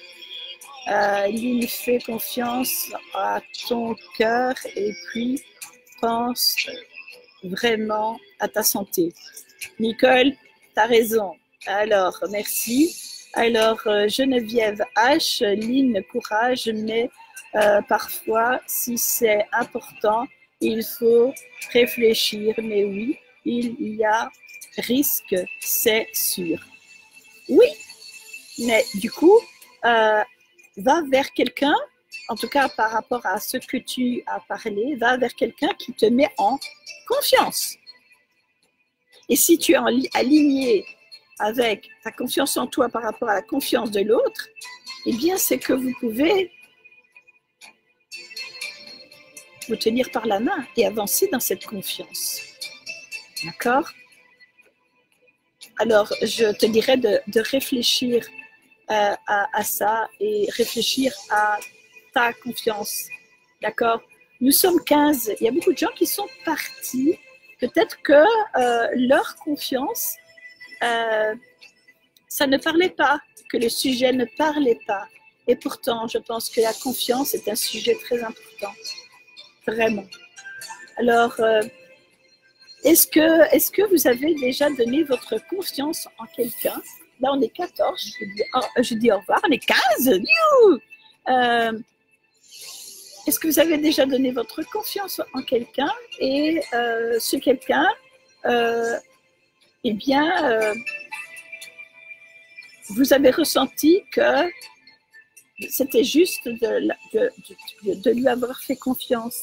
Lynn, fais confiance à ton cœur et puis pense vraiment à ta santé. Nicole, tu as raison. Alors, merci. Alors, Geneviève H, Lynn, courage, mais parfois, si c'est important, il faut réfléchir. Mais oui, il y a risque, c'est sûr. Oui, mais du coup, va vers quelqu'un, en tout cas par rapport à ce que tu as parlé, va vers quelqu'un qui te met en confiance. Et si tu es aligné avec ta confiance en toi par rapport à la confiance de l'autre, eh bien, c'est que vous pouvez vous tenir par la main et avancer dans cette confiance. D'accord? Alors, je te dirais de réfléchir à ça et réfléchir à ta confiance. D'accord? Nous sommes 15. Il y a beaucoup de gens qui sont partis. Peut-être que leur confiance, ça ne parlait pas, que le sujet ne parlait pas. Et pourtant, je pense que la confiance est un sujet très important. Vraiment. Alors, est-ce que vous avez déjà donné votre confiance en quelqu'un? Là, on est 14, je dis au revoir, on est 15. Est-ce que vous avez déjà donné votre confiance en quelqu'un et ce quelqu'un, eh bien, vous avez ressenti que c'était juste de lui avoir fait confiance.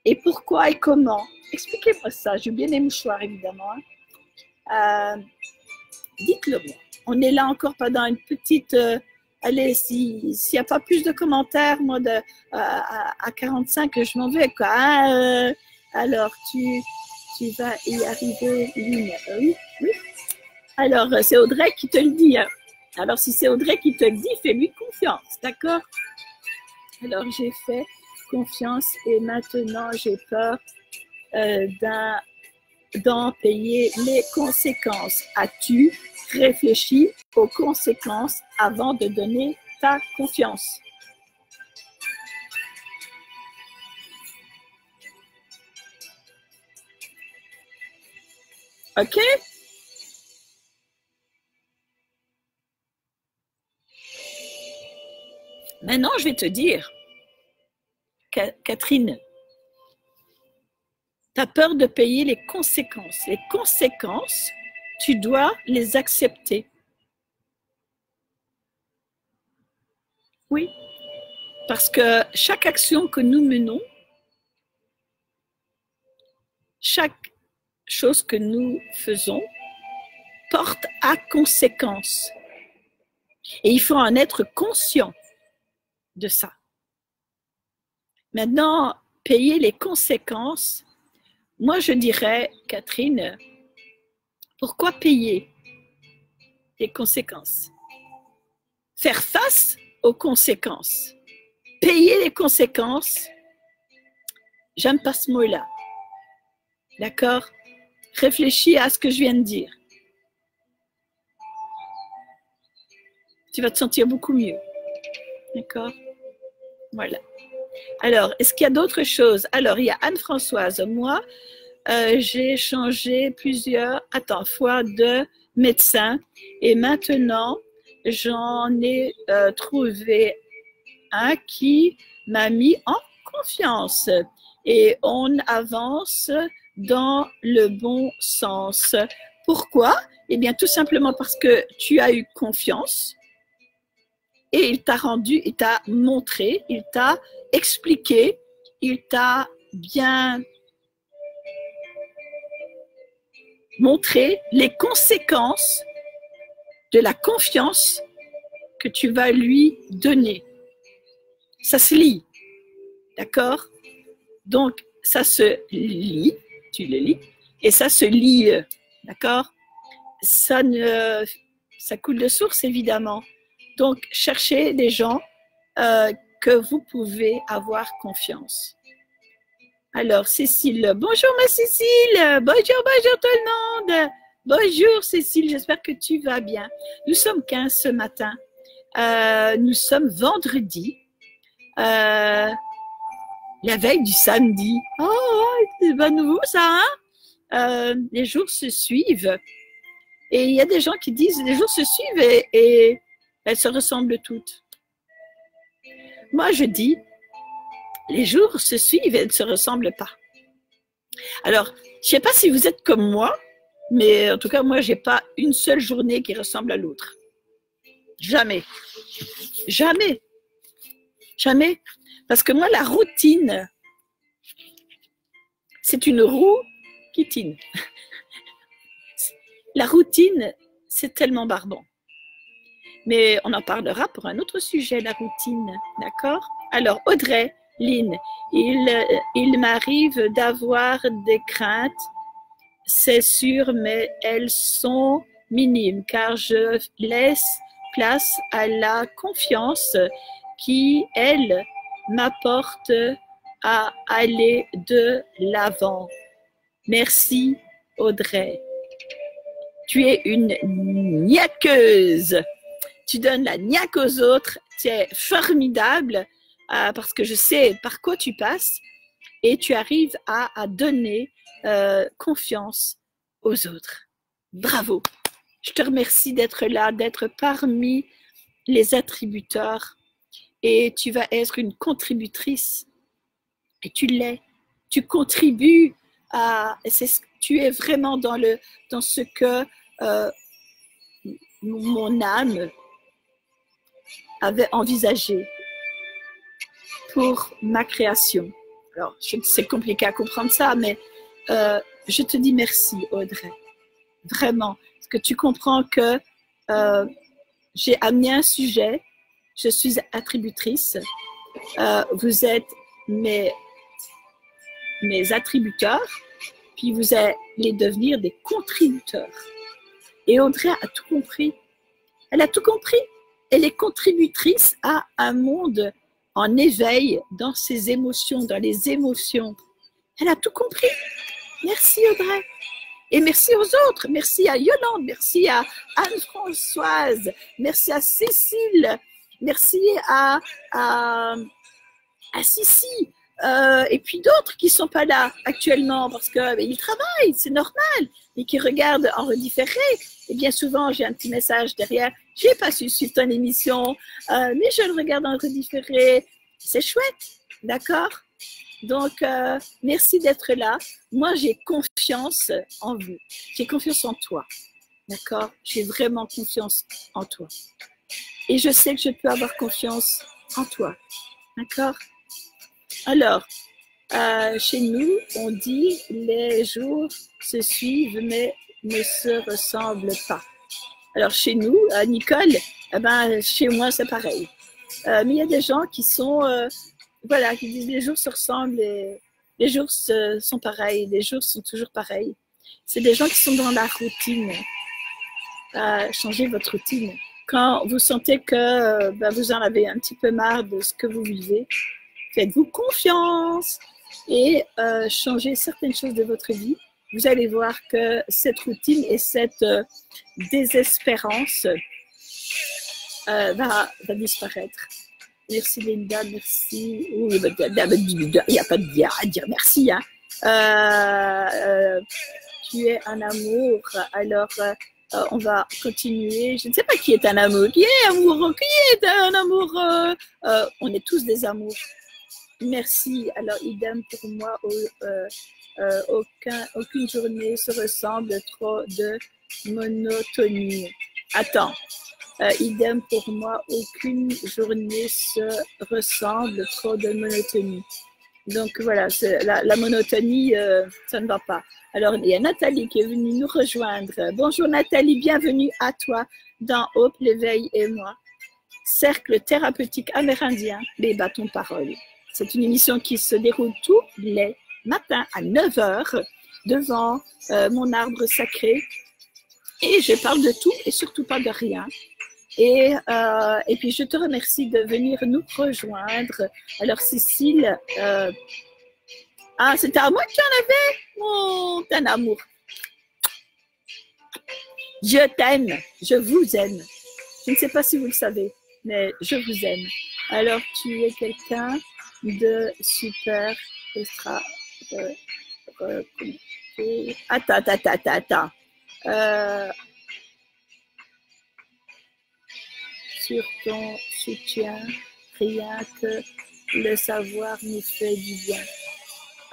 Et pourquoi et comment? Expliquez-moi ça. J'ai bien les mouchoirs, évidemment. Dites-le moi. On est là encore pendant une petite... allez, s'il n'y a pas plus de commentaires, moi, à 45, je m'en vais, quoi. Alors, tu vas y arriver, Lynn. Oui, oui. Alors, c'est Audrey qui te le dit. Hein. Alors, si c'est Audrey qui te le dit, fais-lui confiance, d'accord? Alors, j'ai fait confiance et maintenant, j'ai peur d'en payer les conséquences. As-tu réfléchi aux conséquences avant de donner ta confiance? OK? Maintenant, je vais te dire, Catherine, tu as peur de payer les conséquences. Les conséquences, tu dois les accepter. Oui, parce que chaque action que nous menons, chaque chose que nous faisons porte à conséquence. Et il faut en être conscient de ça. Maintenant, payer les conséquences, moi je dirais, Catherine, pourquoi payer les conséquences? Faire face aux conséquences. Payer les conséquences, j'aime pas ce mot-là. D'accord? Réfléchis à ce que je viens de dire. Tu vas te sentir beaucoup mieux. D'accord? Voilà. Alors, est-ce qu'il y a d'autres choses? Alors, il y a Anne-Françoise. Moi, j'ai changé plusieurs fois de médecin et maintenant, j'en ai trouvé un qui m'a mis en confiance et on avance dans le bon sens. Pourquoi? Eh bien, tout simplement parce que tu as eu confiance et il t'a rendu, il t'a montré, il t'a expliqué, il t'a bien montré les conséquences de la confiance que tu vas lui donner. Ça se lit, d'accord? Donc, ça se lit, tu le lis, et ça se lit d'accord? Ça coule de source, évidemment. Donc, cherchez des gens que vous pouvez avoir confiance. Alors, Cécile, bonjour ma Cécile, bonjour tout le monde. Bonjour Cécile, j'espère que tu vas bien. Nous sommes 15 ce matin. Nous sommes vendredi, la veille du samedi. Oh, c'est pas nouveau ça, hein? Les jours se suivent. Et il y a des gens qui disent les jours se suivent et elles se ressemblent toutes. Moi, je dis les jours se suivent et elles ne se ressemblent pas. Alors, je ne sais pas si vous êtes comme moi, mais en tout cas, moi, je n'ai pas une seule journée qui ressemble à l'autre. Jamais. Jamais. Jamais. Parce que moi, la routine, c'est une roue qui tine. La routine, c'est tellement barbant. Mais on en parlera pour un autre sujet, la routine. D'accord? Alors, Audrey, Lynn, il m'arrive d'avoir des craintes, c'est sûr, mais elles sont minimes car je laisse place à la confiance qui, elle, m'apporte à aller de l'avant. Merci, Audrey. Tu es une niaqueuse. Tu donnes la niaque aux autres. Tu es formidable parce que je sais par quoi tu passes et tu arrives à donner confiance aux autres. Bravo. Je te remercie d'être là, d'être parmi les attributeurs et tu vas être une contributrice. Et tu l'es. Tu contribues à... Tu es vraiment dans ce que mon âme avait envisagé pour ma création. Alors, c'est compliqué à comprendre ça, mais je te dis merci, Audrey. Vraiment. Parce que tu comprends que j'ai amené un sujet, je suis attributrice, vous êtes mes attributeurs, puis vous allez devenir des contributeurs. Et Audrey a tout compris. Elle a tout compris. Elle est contributrice à un monde en éveil dans ses émotions, dans les émotions. Elle a tout compris. Merci Audrey. Et merci aux autres. Merci à Yolande, merci à Anne-Françoise, merci à Cécile, merci à Sissi. Et puis d'autres qui ne sont pas là actuellement parce qu'ils travaillent, c'est normal, et qui regardent en redifféré. Et bien souvent, j'ai un petit message derrière, je n'ai pas su suivre ton émission, mais je le regarde en redifféré. C'est chouette, d'accord? Donc, merci d'être là. Moi, j'ai confiance en vous. J'ai confiance en toi, d'accord? J'ai vraiment confiance en toi. Et je sais que je peux avoir confiance en toi, d'accord? Alors, chez nous, on dit les jours se suivent mais ne se ressemblent pas. Alors, chez nous, Nicole, chez moi, c'est pareil. Mais il y a des gens qui sont, qui disent les jours se ressemblent et les jours sont pareils, les jours sont toujours pareils. C'est des gens qui sont dans la routine. Changez votre routine. Quand vous sentez que vous en avez un petit peu marre de ce que vous vivez, faites-vous confiance et changez certaines choses de votre vie. Vous allez voir que cette routine et cette désespérance va disparaître. Merci Linda, merci. Il n'y a pas de bien à dire merci. Hein. Tu es un amour, alors on va continuer. Je ne sais pas qui est un amour. Qui est amoureux? Qui est un amoureux? On est tous des amours. Merci. Alors, idem pour moi, aucune journée se ressemble, trop de monotonie. Attends. Idem pour moi, aucune journée se ressemble, trop de monotonie. Donc voilà, la monotonie, ça ne va pas. Alors, il y a Nathalie qui est venue nous rejoindre. Bonjour Nathalie, bienvenue à toi dans Hope, l'éveil et moi. Cercle thérapeutique amérindien, les bâtons-paroles. C'est une émission qui se déroule tous les matins à 9 h devant mon arbre sacré et je parle de tout et surtout pas de rien. Et puis, je te remercie de venir nous rejoindre. Alors, Cécile, c'était à moi que tu en avais? Oh, t'es un amour. Je t'aime, je vous aime. Je ne sais pas si vous le savez, mais je vous aime. Alors, tu es quelqu'un de super extra. Attends. Sur ton soutien, rien que le savoir nous fait du bien.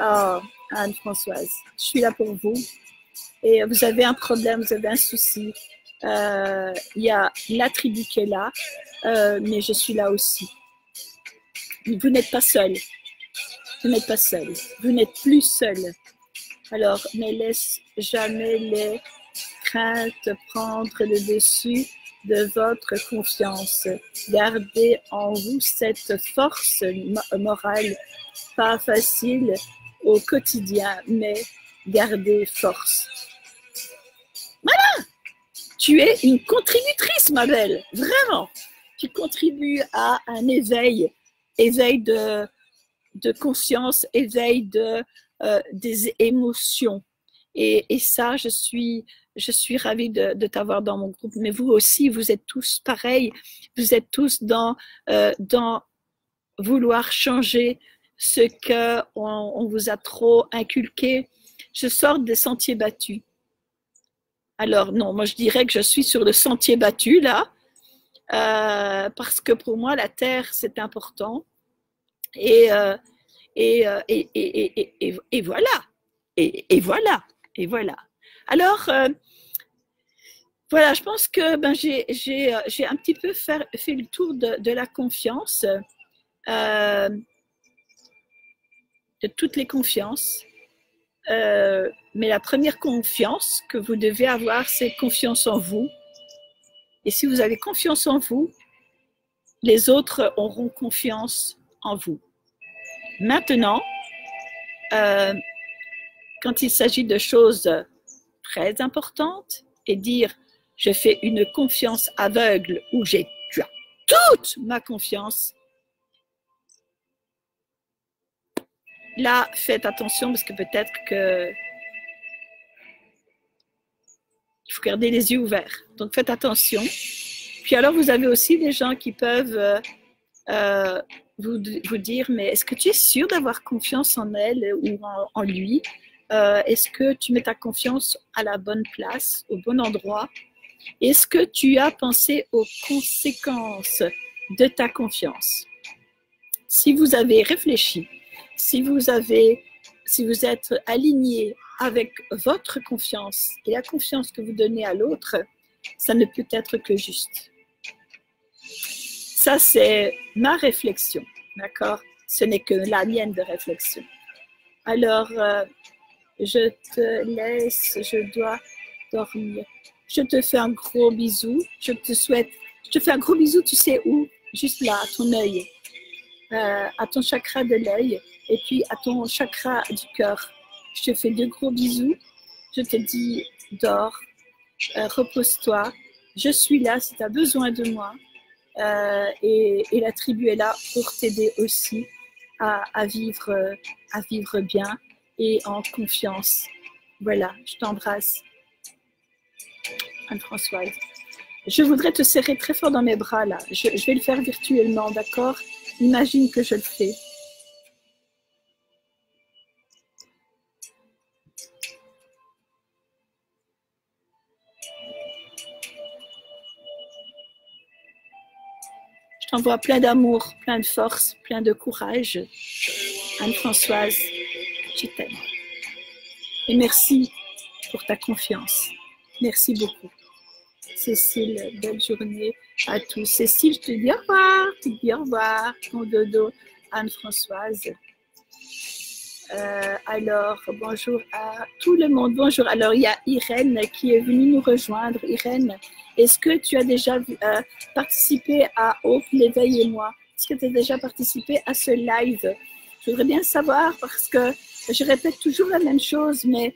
Oh, Anne-Françoise, je suis là pour vous. Et vous avez un problème, vous avez un souci. Il y a la tribu qui est là, mais je suis là aussi. Vous n'êtes pas seul. Vous n'êtes pas seul. Vous n'êtes plus seul. Alors, ne laisse jamais les craintes prendre le dessus de votre confiance. Gardez en vous cette force morale, pas facile au quotidien, mais gardez force. Voilà! Tu es une contributrice, ma belle, vraiment. Tu contribues à un éveil de conscience, éveil des émotions. Et ça, je suis ravie de t'avoir dans mon groupe. Mais vous aussi, vous êtes tous pareils. Vous êtes tous dans vouloir changer ce qu'on vous a trop inculqué. Je sors des sentiers battus. Alors non, moi je dirais que je suis sur le sentier battu là, parce que pour moi la terre c'est important. Et voilà. Et voilà. Alors, voilà, je pense que j'ai un petit peu fait le tour de la confiance, de toutes les confiances. Mais la première confiance que vous devez avoir, c'est confiance en vous. Et si vous avez confiance en vous, les autres auront confiance en vous. Maintenant, quand il s'agit de choses très importantes et dire je fais une confiance aveugle ou tu as toute ma confiance, là, faites attention parce que peut-être que il faut garder les yeux ouverts. Donc, faites attention. Puis alors, vous avez aussi des gens qui peuvent vous dire, mais est-ce que tu es sûr d'avoir confiance en elle ou en lui? Est-ce que tu mets ta confiance à la bonne place, au bon endroit? Est-ce que tu as pensé aux conséquences de ta confiance? Si vous avez réfléchi, si vous êtes aligné avec votre confiance et la confiance que vous donnez à l'autre, ça ne peut être que juste. Ça, c'est ma réflexion, d'accord? Ce n'est que la mienne de réflexion. Alors, je te laisse, je dois dormir. Je te fais un gros bisou. Je te fais un gros bisou, tu sais où? Juste là, à ton œil, à ton chakra de l'œil et puis à ton chakra du cœur. Je te fais 2 gros bisous. Je te dis, dors, repose-toi. Je suis là si tu as besoin de moi. Et la tribu est là pour t'aider aussi à vivre bien et en confiance. Voilà, je t'embrasse, Anne-Françoise. Je voudrais te serrer très fort dans mes bras là. Je vais le faire virtuellement, d'accord? Imagine que je le fais. Je t'envoie plein d'amour, plein de force, plein de courage. Anne-Françoise, je t'aime. Et merci pour ta confiance. Merci beaucoup. Cécile, belle journée à tous. Cécile, je te dis au revoir. Tu te dis au revoir, mon dodo. Anne-Françoise. Alors, bonjour à tout le monde. Bonjour. Alors, il y a Irène qui est venue nous rejoindre. Irène, est-ce que tu as déjà participé à Hope, l'éveil et moi? Est-ce que tu as déjà participé à ce live? Je voudrais bien savoir parce que je répète toujours la même chose, mais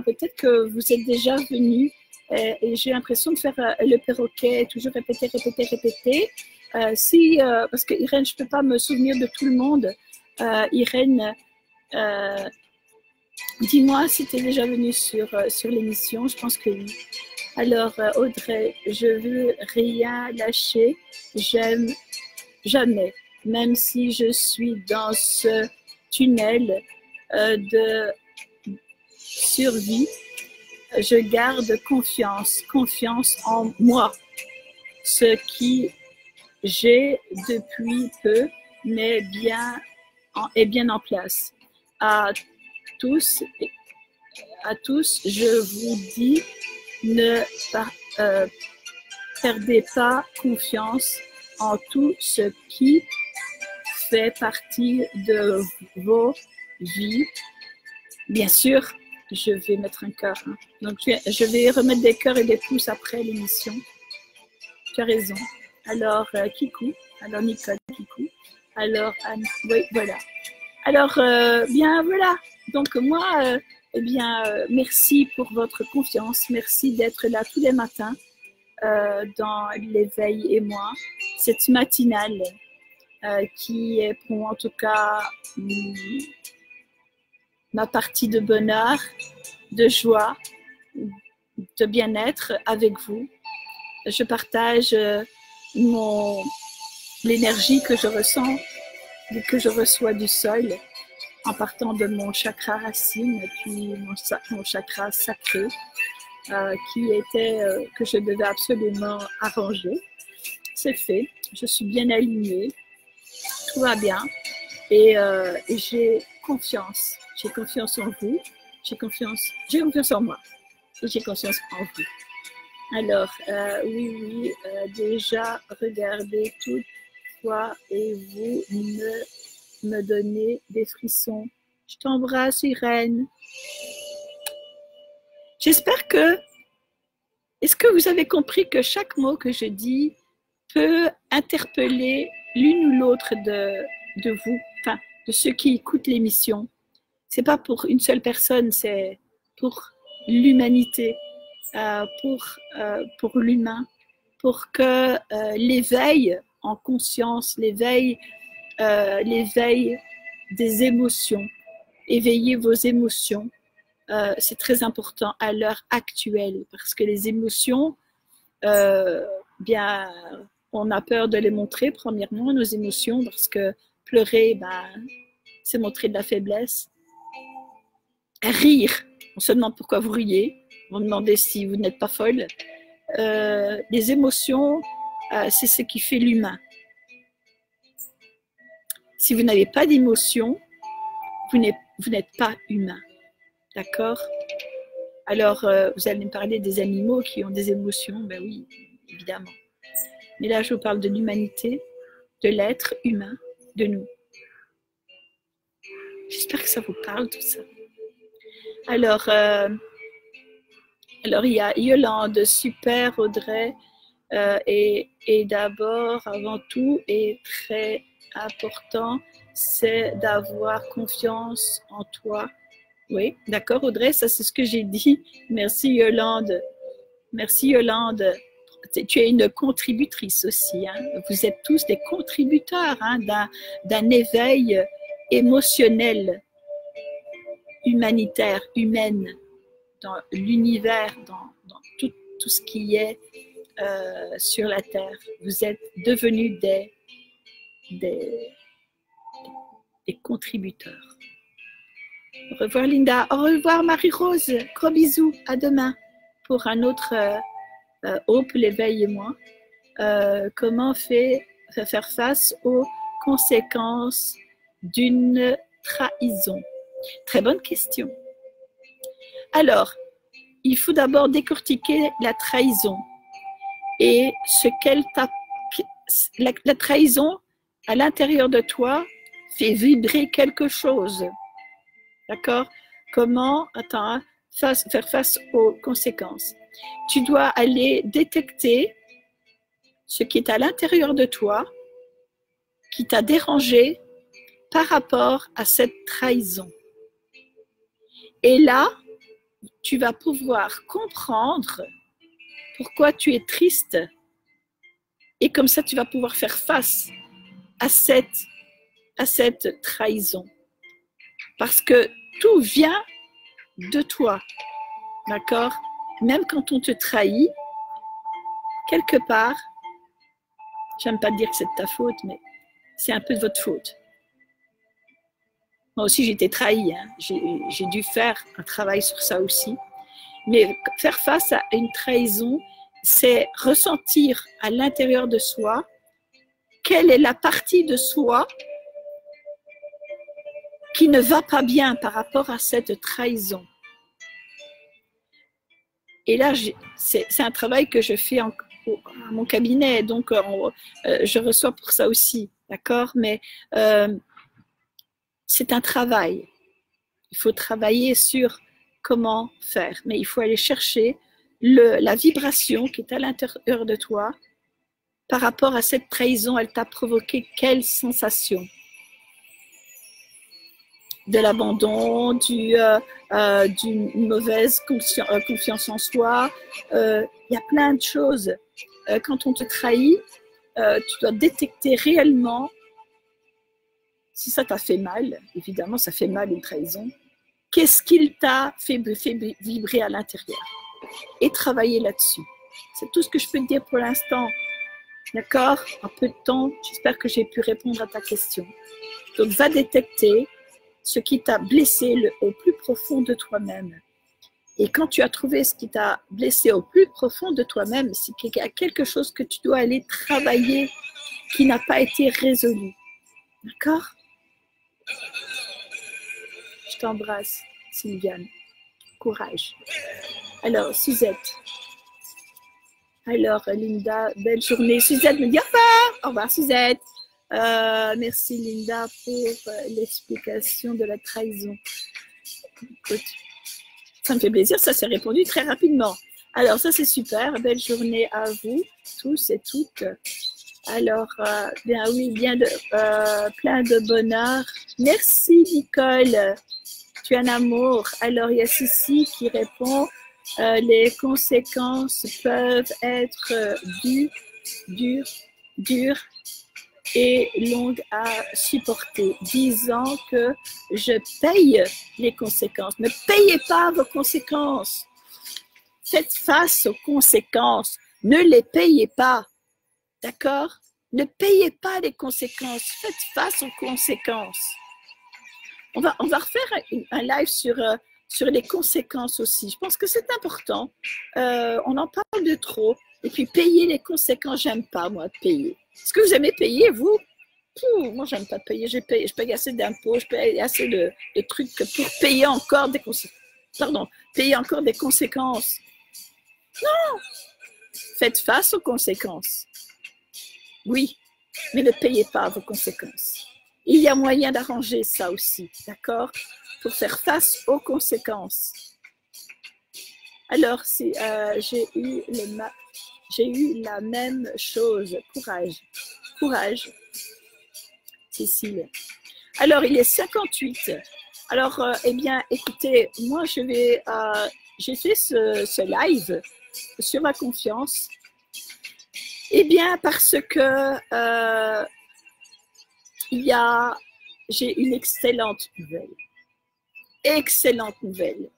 Peut-être que vous êtes déjà venu et j'ai l'impression de faire le perroquet, toujours répéter, répéter, répéter. Parce que Irène, je ne peux pas me souvenir de tout le monde. Irène, dis-moi si tu es déjà venue sur l'émission. Je pense que oui. Alors, Audrey, je veux rien lâcher. J'aime jamais, même si je suis dans ce tunnel de survie, je garde confiance en moi. Ce qui j'ai depuis peu est bien en place. À tous, je vous dis, ne perdez pas confiance en tout ce qui fait partie de vos vies. Bien sûr, je vais mettre un cœur. Hein. Donc, je vais remettre des cœurs et des pouces après l'émission. Tu as raison. Alors, Kikou. Alors, Nicole, Kikou. Alors, Anne. Oui, voilà. Alors, bien, voilà. Donc, moi, merci pour votre confiance. Merci d'être là tous les matins dans l'éveil et moi. Cette matinale qui est pour moi, en tout cas, ma partie de bonheur, de joie, de bien-être avec vous. Je partage l'énergie que je ressens, que je reçois du sol en partant de mon chakra racine, puis mon chakra sacré, que je devais absolument arranger. C'est fait, je suis bien alignée, tout va bien et j'ai confiance. J'ai confiance en vous, j'ai confiance en moi et j'ai confiance en vous. Alors, oui, déjà regardez toutefois et vous me donnez des frissons. Je t'embrasse, Irène. J'espère que, est-ce que vous avez compris que chaque mot que je dis peut interpeller l'une ou l'autre de vous, enfin, de ceux qui écoutent l'émission. C'est pas pour une seule personne, c'est pour l'humanité, pour l'humain, pour que l'éveil en conscience, l'éveil des émotions, éveiller vos émotions, c'est très important à l'heure actuelle parce que les émotions, bien, on a peur de les montrer, premièrement, nos émotions, parce que pleurer, c'est montrer de la faiblesse. Rire, on se demande pourquoi vous riez, on vous demande si vous n'êtes pas folle. Les émotions, c'est ce qui fait l'humain. Si vous n'avez pas d'émotions, vous n'êtes pas humain. D'accord? Alors, vous allez me parler des animaux qui ont des émotions. Ben oui, évidemment. Mais là, je vous parle de l'humanité, de l'être humain, de nous. J'espère que ça vous parle, tout ça. Alors, il y a Yolande, super Audrey, et d'abord, avant tout, et très important, c'est d'avoir confiance en toi. Oui, d'accord Audrey, ça c'est ce que j'ai dit. Merci Yolande. Merci Yolande. Tu es une contributrice aussi. Hein. Vous êtes tous des contributeurs hein, d'un éveil émotionnel, humanitaire, humaine, dans l'univers, dans tout ce qui est sur la Terre. Vous êtes devenus des contributeurs. Au revoir Linda. Au revoir Marie-Rose. Gros bisous. À demain pour un autre Hope, l'éveil et moi. Comment faire face aux conséquences d'une trahison? Très bonne question. Alors, il faut d'abord décortiquer la trahison et ce qu'elle t'a. La trahison à l'intérieur de toi fait vibrer quelque chose. D'accord? Comment faire face aux conséquences? Tu dois aller détecter ce qui est à l'intérieur de toi, qui t'a dérangé par rapport à cette trahison. Et là, tu vas pouvoir comprendre pourquoi tu es triste. Et comme ça, tu vas pouvoir faire face à cette trahison. Parce que tout vient de toi. D'accord? Même quand on te trahit, quelque part, j'aime pas dire que c'est de ta faute, mais c'est un peu de votre faute. Moi aussi, j'ai été trahie. Hein. J'ai dû faire un travail sur ça aussi. Mais faire face à une trahison, c'est ressentir à l'intérieur de soi quelle est la partie de soi qui ne va pas bien par rapport à cette trahison. Et là, c'est un travail que je fais à mon cabinet, donc je reçois pour ça aussi, d'accord? Mais c'est un travail. Il faut travailler sur comment faire, mais il faut aller chercher la vibration qui est à l'intérieur de toi par rapport à cette trahison. Elle t'a provoqué quelle sensation? De l'abandon, d'une mauvaise confiance en soi. Il y a plein de choses. Quand on te trahit, tu dois détecter réellement si ça t'a fait mal. Évidemment, ça fait mal une trahison. Qu'est-ce qu'il t'a fait vibrer à l'intérieur? Et travailler là-dessus. C'est tout ce que je peux te dire pour l'instant. D'accord? En peu de temps, j'espère que j'ai pu répondre à ta question. Donc, va détecter ce qui t'a blessé au plus profond de toi-même. Et quand tu as trouvé ce qui t'a blessé au plus profond de toi-même, c'est qu'il y a quelque chose que tu dois aller travailler qui n'a pas été résolu. D'accord? Je t'embrasse, Sylviane. Courage. Alors, Suzette. Alors, Linda, belle journée. Suzette me dit au revoir. Au revoir, Suzette. Merci, Linda, pour l'explication de la trahison. Écoute, ça me fait plaisir, ça s'est répondu très rapidement. Alors, ça, c'est super. Belle journée à vous, tous et toutes. Alors, bien oui, plein de bonheur. Merci, Nicole. Tu es un amour. Alors, il y a Cici qui répond. Les conséquences peuvent être dures et longues à supporter, disant que je paye les conséquences. Ne payez pas vos conséquences. Faites face aux conséquences. Ne les payez pas. D'accord? Ne payez pas les conséquences. Faites face aux conséquences. On va refaire un live sur les conséquences aussi. Je pense que c'est important. On en parle de trop. Et puis, payer les conséquences, j'aime pas, moi, payer. Est-ce que vous aimez payer, vous? Moi, j'aime pas payer. Je paye assez d'impôts, je paye assez de trucs pour payer encore des conséquences. Pardon, payer encore des conséquences. Non! Faites face aux conséquences. Oui, mais ne payez pas vos conséquences. Il y a moyen d'arranger ça aussi, d'accord? Pour faire face aux conséquences. Alors, j'ai eu la même chose. Courage. Courage, Cécile. Alors, il est 58. Alors, eh bien, écoutez, moi, j'ai fait ce live sur ma confiance. Eh bien, parce que j'ai une excellente nouvelle. Excellente nouvelle.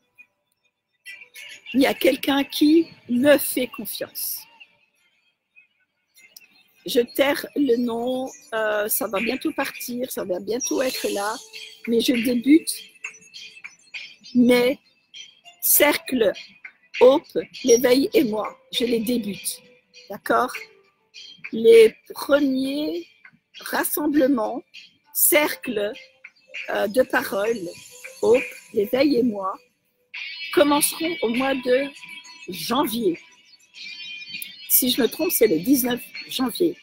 Il y a quelqu'un qui me fait confiance. Je terre le nom, ça va bientôt partir, ça va bientôt être là, mais je débute mes cercles Hope, l'éveil et moi, je les débute, d'accord? Les premiers rassemblements, cercles de parole, Hope, l'éveil et moi, commenceront au mois de janvier. Si je me trompe, c'est le 19 janvier.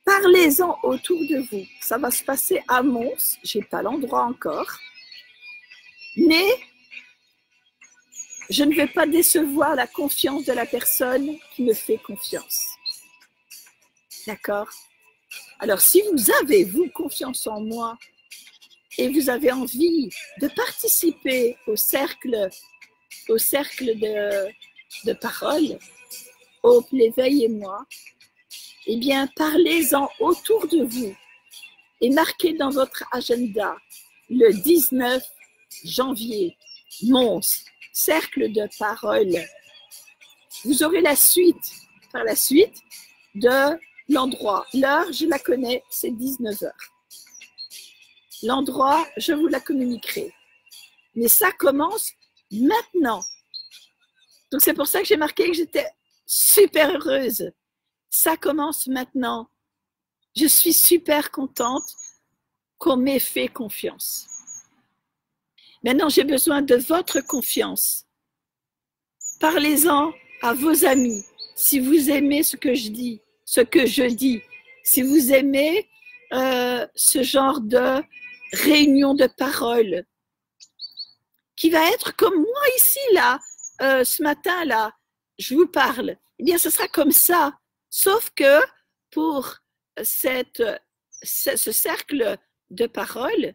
Parlez-en autour de vous. Ça va se passer à Mons. Je n'ai pas l'endroit encore. Mais je ne vais pas décevoir la confiance de la personne qui me fait confiance. D'accord? Alors, si vous avez, vous, confiance en moi, et vous avez envie de participer au cercle de parole, Hope, l'éveil et moi, eh bien, parlez-en autour de vous et marquez dans votre agenda le 19 janvier, Mons, cercle de parole. Vous aurez la suite, par la suite, de l'endroit. L'heure, je la connais, c'est 19 heures. L'endroit, je vous la communiquerai. Mais ça commence maintenant. Donc, c'est pour ça que j'ai marqué que j'étais super heureuse. Ça commence maintenant. Je suis super contente qu'on m'ait fait confiance. Maintenant, j'ai besoin de votre confiance. Parlez-en à vos amis. Si vous aimez ce que je dis, si vous aimez ce genre de réunion de parole, qui va être comme moi ici, là, ce matin-là, je vous parle. Eh bien, ce sera comme ça. Sauf que pour ce cercle de parole,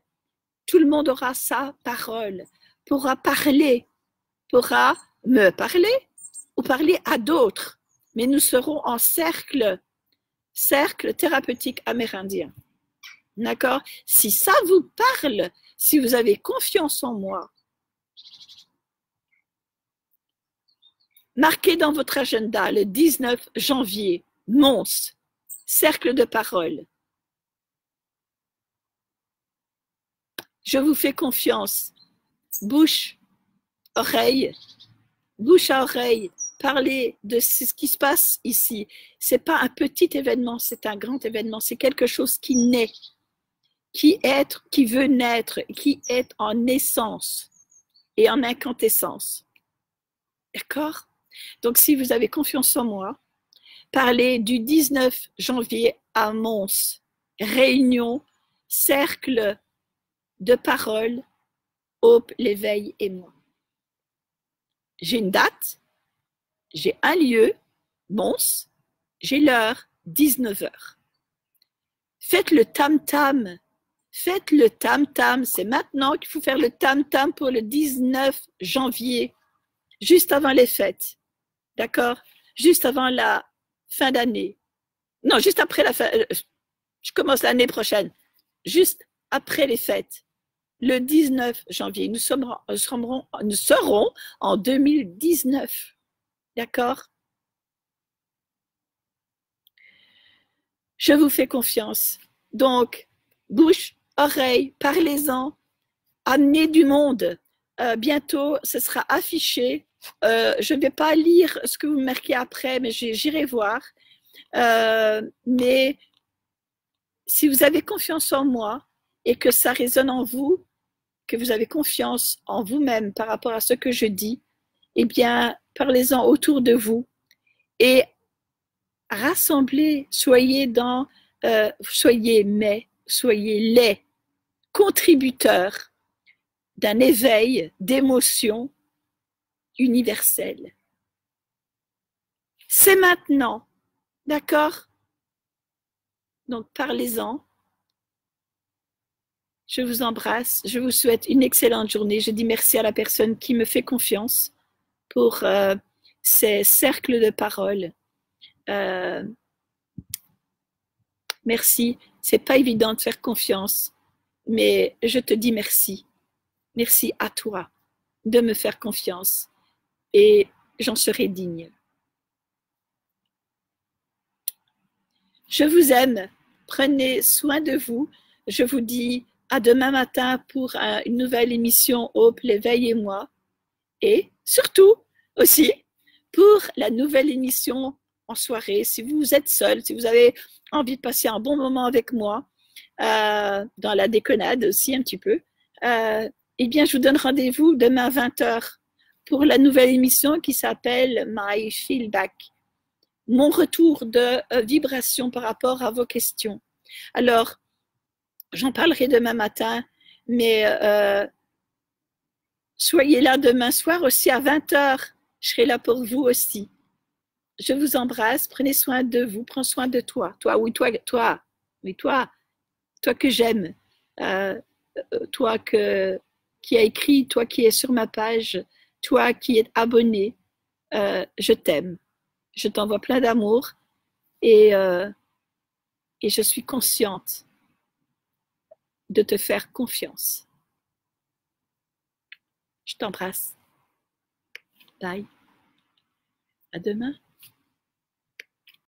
tout le monde aura sa parole, pourra parler, pourra me parler ou parler à d'autres. Mais nous serons en cercle thérapeutique amérindien. D'accord? Si ça vous parle, si vous avez confiance en moi, marquez dans votre agenda le 19 janvier, Mons, cercle de parole. Je vous fais confiance. Bouche, oreille, bouche à oreille. Parlez de ce qui se passe ici. Ce n'est pas un petit événement, c'est un grand événement. C'est quelque chose qui naît, qui veut naître, qui est en naissance et en incandescence. D'accord? Donc, si vous avez confiance en moi, parlez du 19 janvier à Mons, réunion, cercle de parole, Hope, l'éveil et moi. J'ai une date, j'ai un lieu, Mons, j'ai l'heure, 19 heures. Faites le tam-tam, c'est maintenant qu'il faut faire le tam-tam pour le 19 janvier, juste avant les fêtes, d'accord? Juste avant la fin d'année. Non, juste après la fin, je commence l'année prochaine, juste après les fêtes. Le 19 janvier, nous serons en 2019. D'accord? Je vous fais confiance. Donc, bouche, oreille, parlez-en, amenez du monde. Bientôt, ce sera affiché. Je ne vais pas lire ce que vous marquez après, mais j'irai voir. Mais si vous avez confiance en moi et que ça résonne en vous, que vous avez confiance en vous-même par rapport à ce que je dis, eh bien, parlez-en autour de vous et rassemblez, soyez les contributeurs d'un éveil d'émotions universelles. C'est maintenant, d'accord? Donc, parlez-en. Je vous embrasse, je vous souhaite une excellente journée. Je dis merci à la personne qui me fait confiance pour ces cercles de parole. Merci, c'est pas évident de faire confiance, mais je te dis merci. Merci à toi de me faire confiance et j'en serai digne. Je vous aime, prenez soin de vous. Je vous dis à demain matin pour une nouvelle émission Hope, l'éveil et moi. Et surtout aussi pour la nouvelle émission en soirée. Si vous êtes seul, si vous avez envie de passer un bon moment avec moi, dans la déconnade aussi un petit peu, eh bien je vous donne rendez-vous demain à 20h pour la nouvelle émission qui s'appelle My Feedback. Mon retour de vibration par rapport à vos questions. Alors, j'en parlerai demain matin, mais soyez là demain soir aussi à 20h. Je serai là pour vous aussi. Je vous embrasse, prenez soin de vous, prends soin de toi. Toi que j'aime. toi qui as écrit, toi qui es sur ma page, toi qui es abonné, je t'aime. Je t'envoie plein d'amour et, et je suis consciente de te faire confiance. Je t'embrasse. Bye. À demain.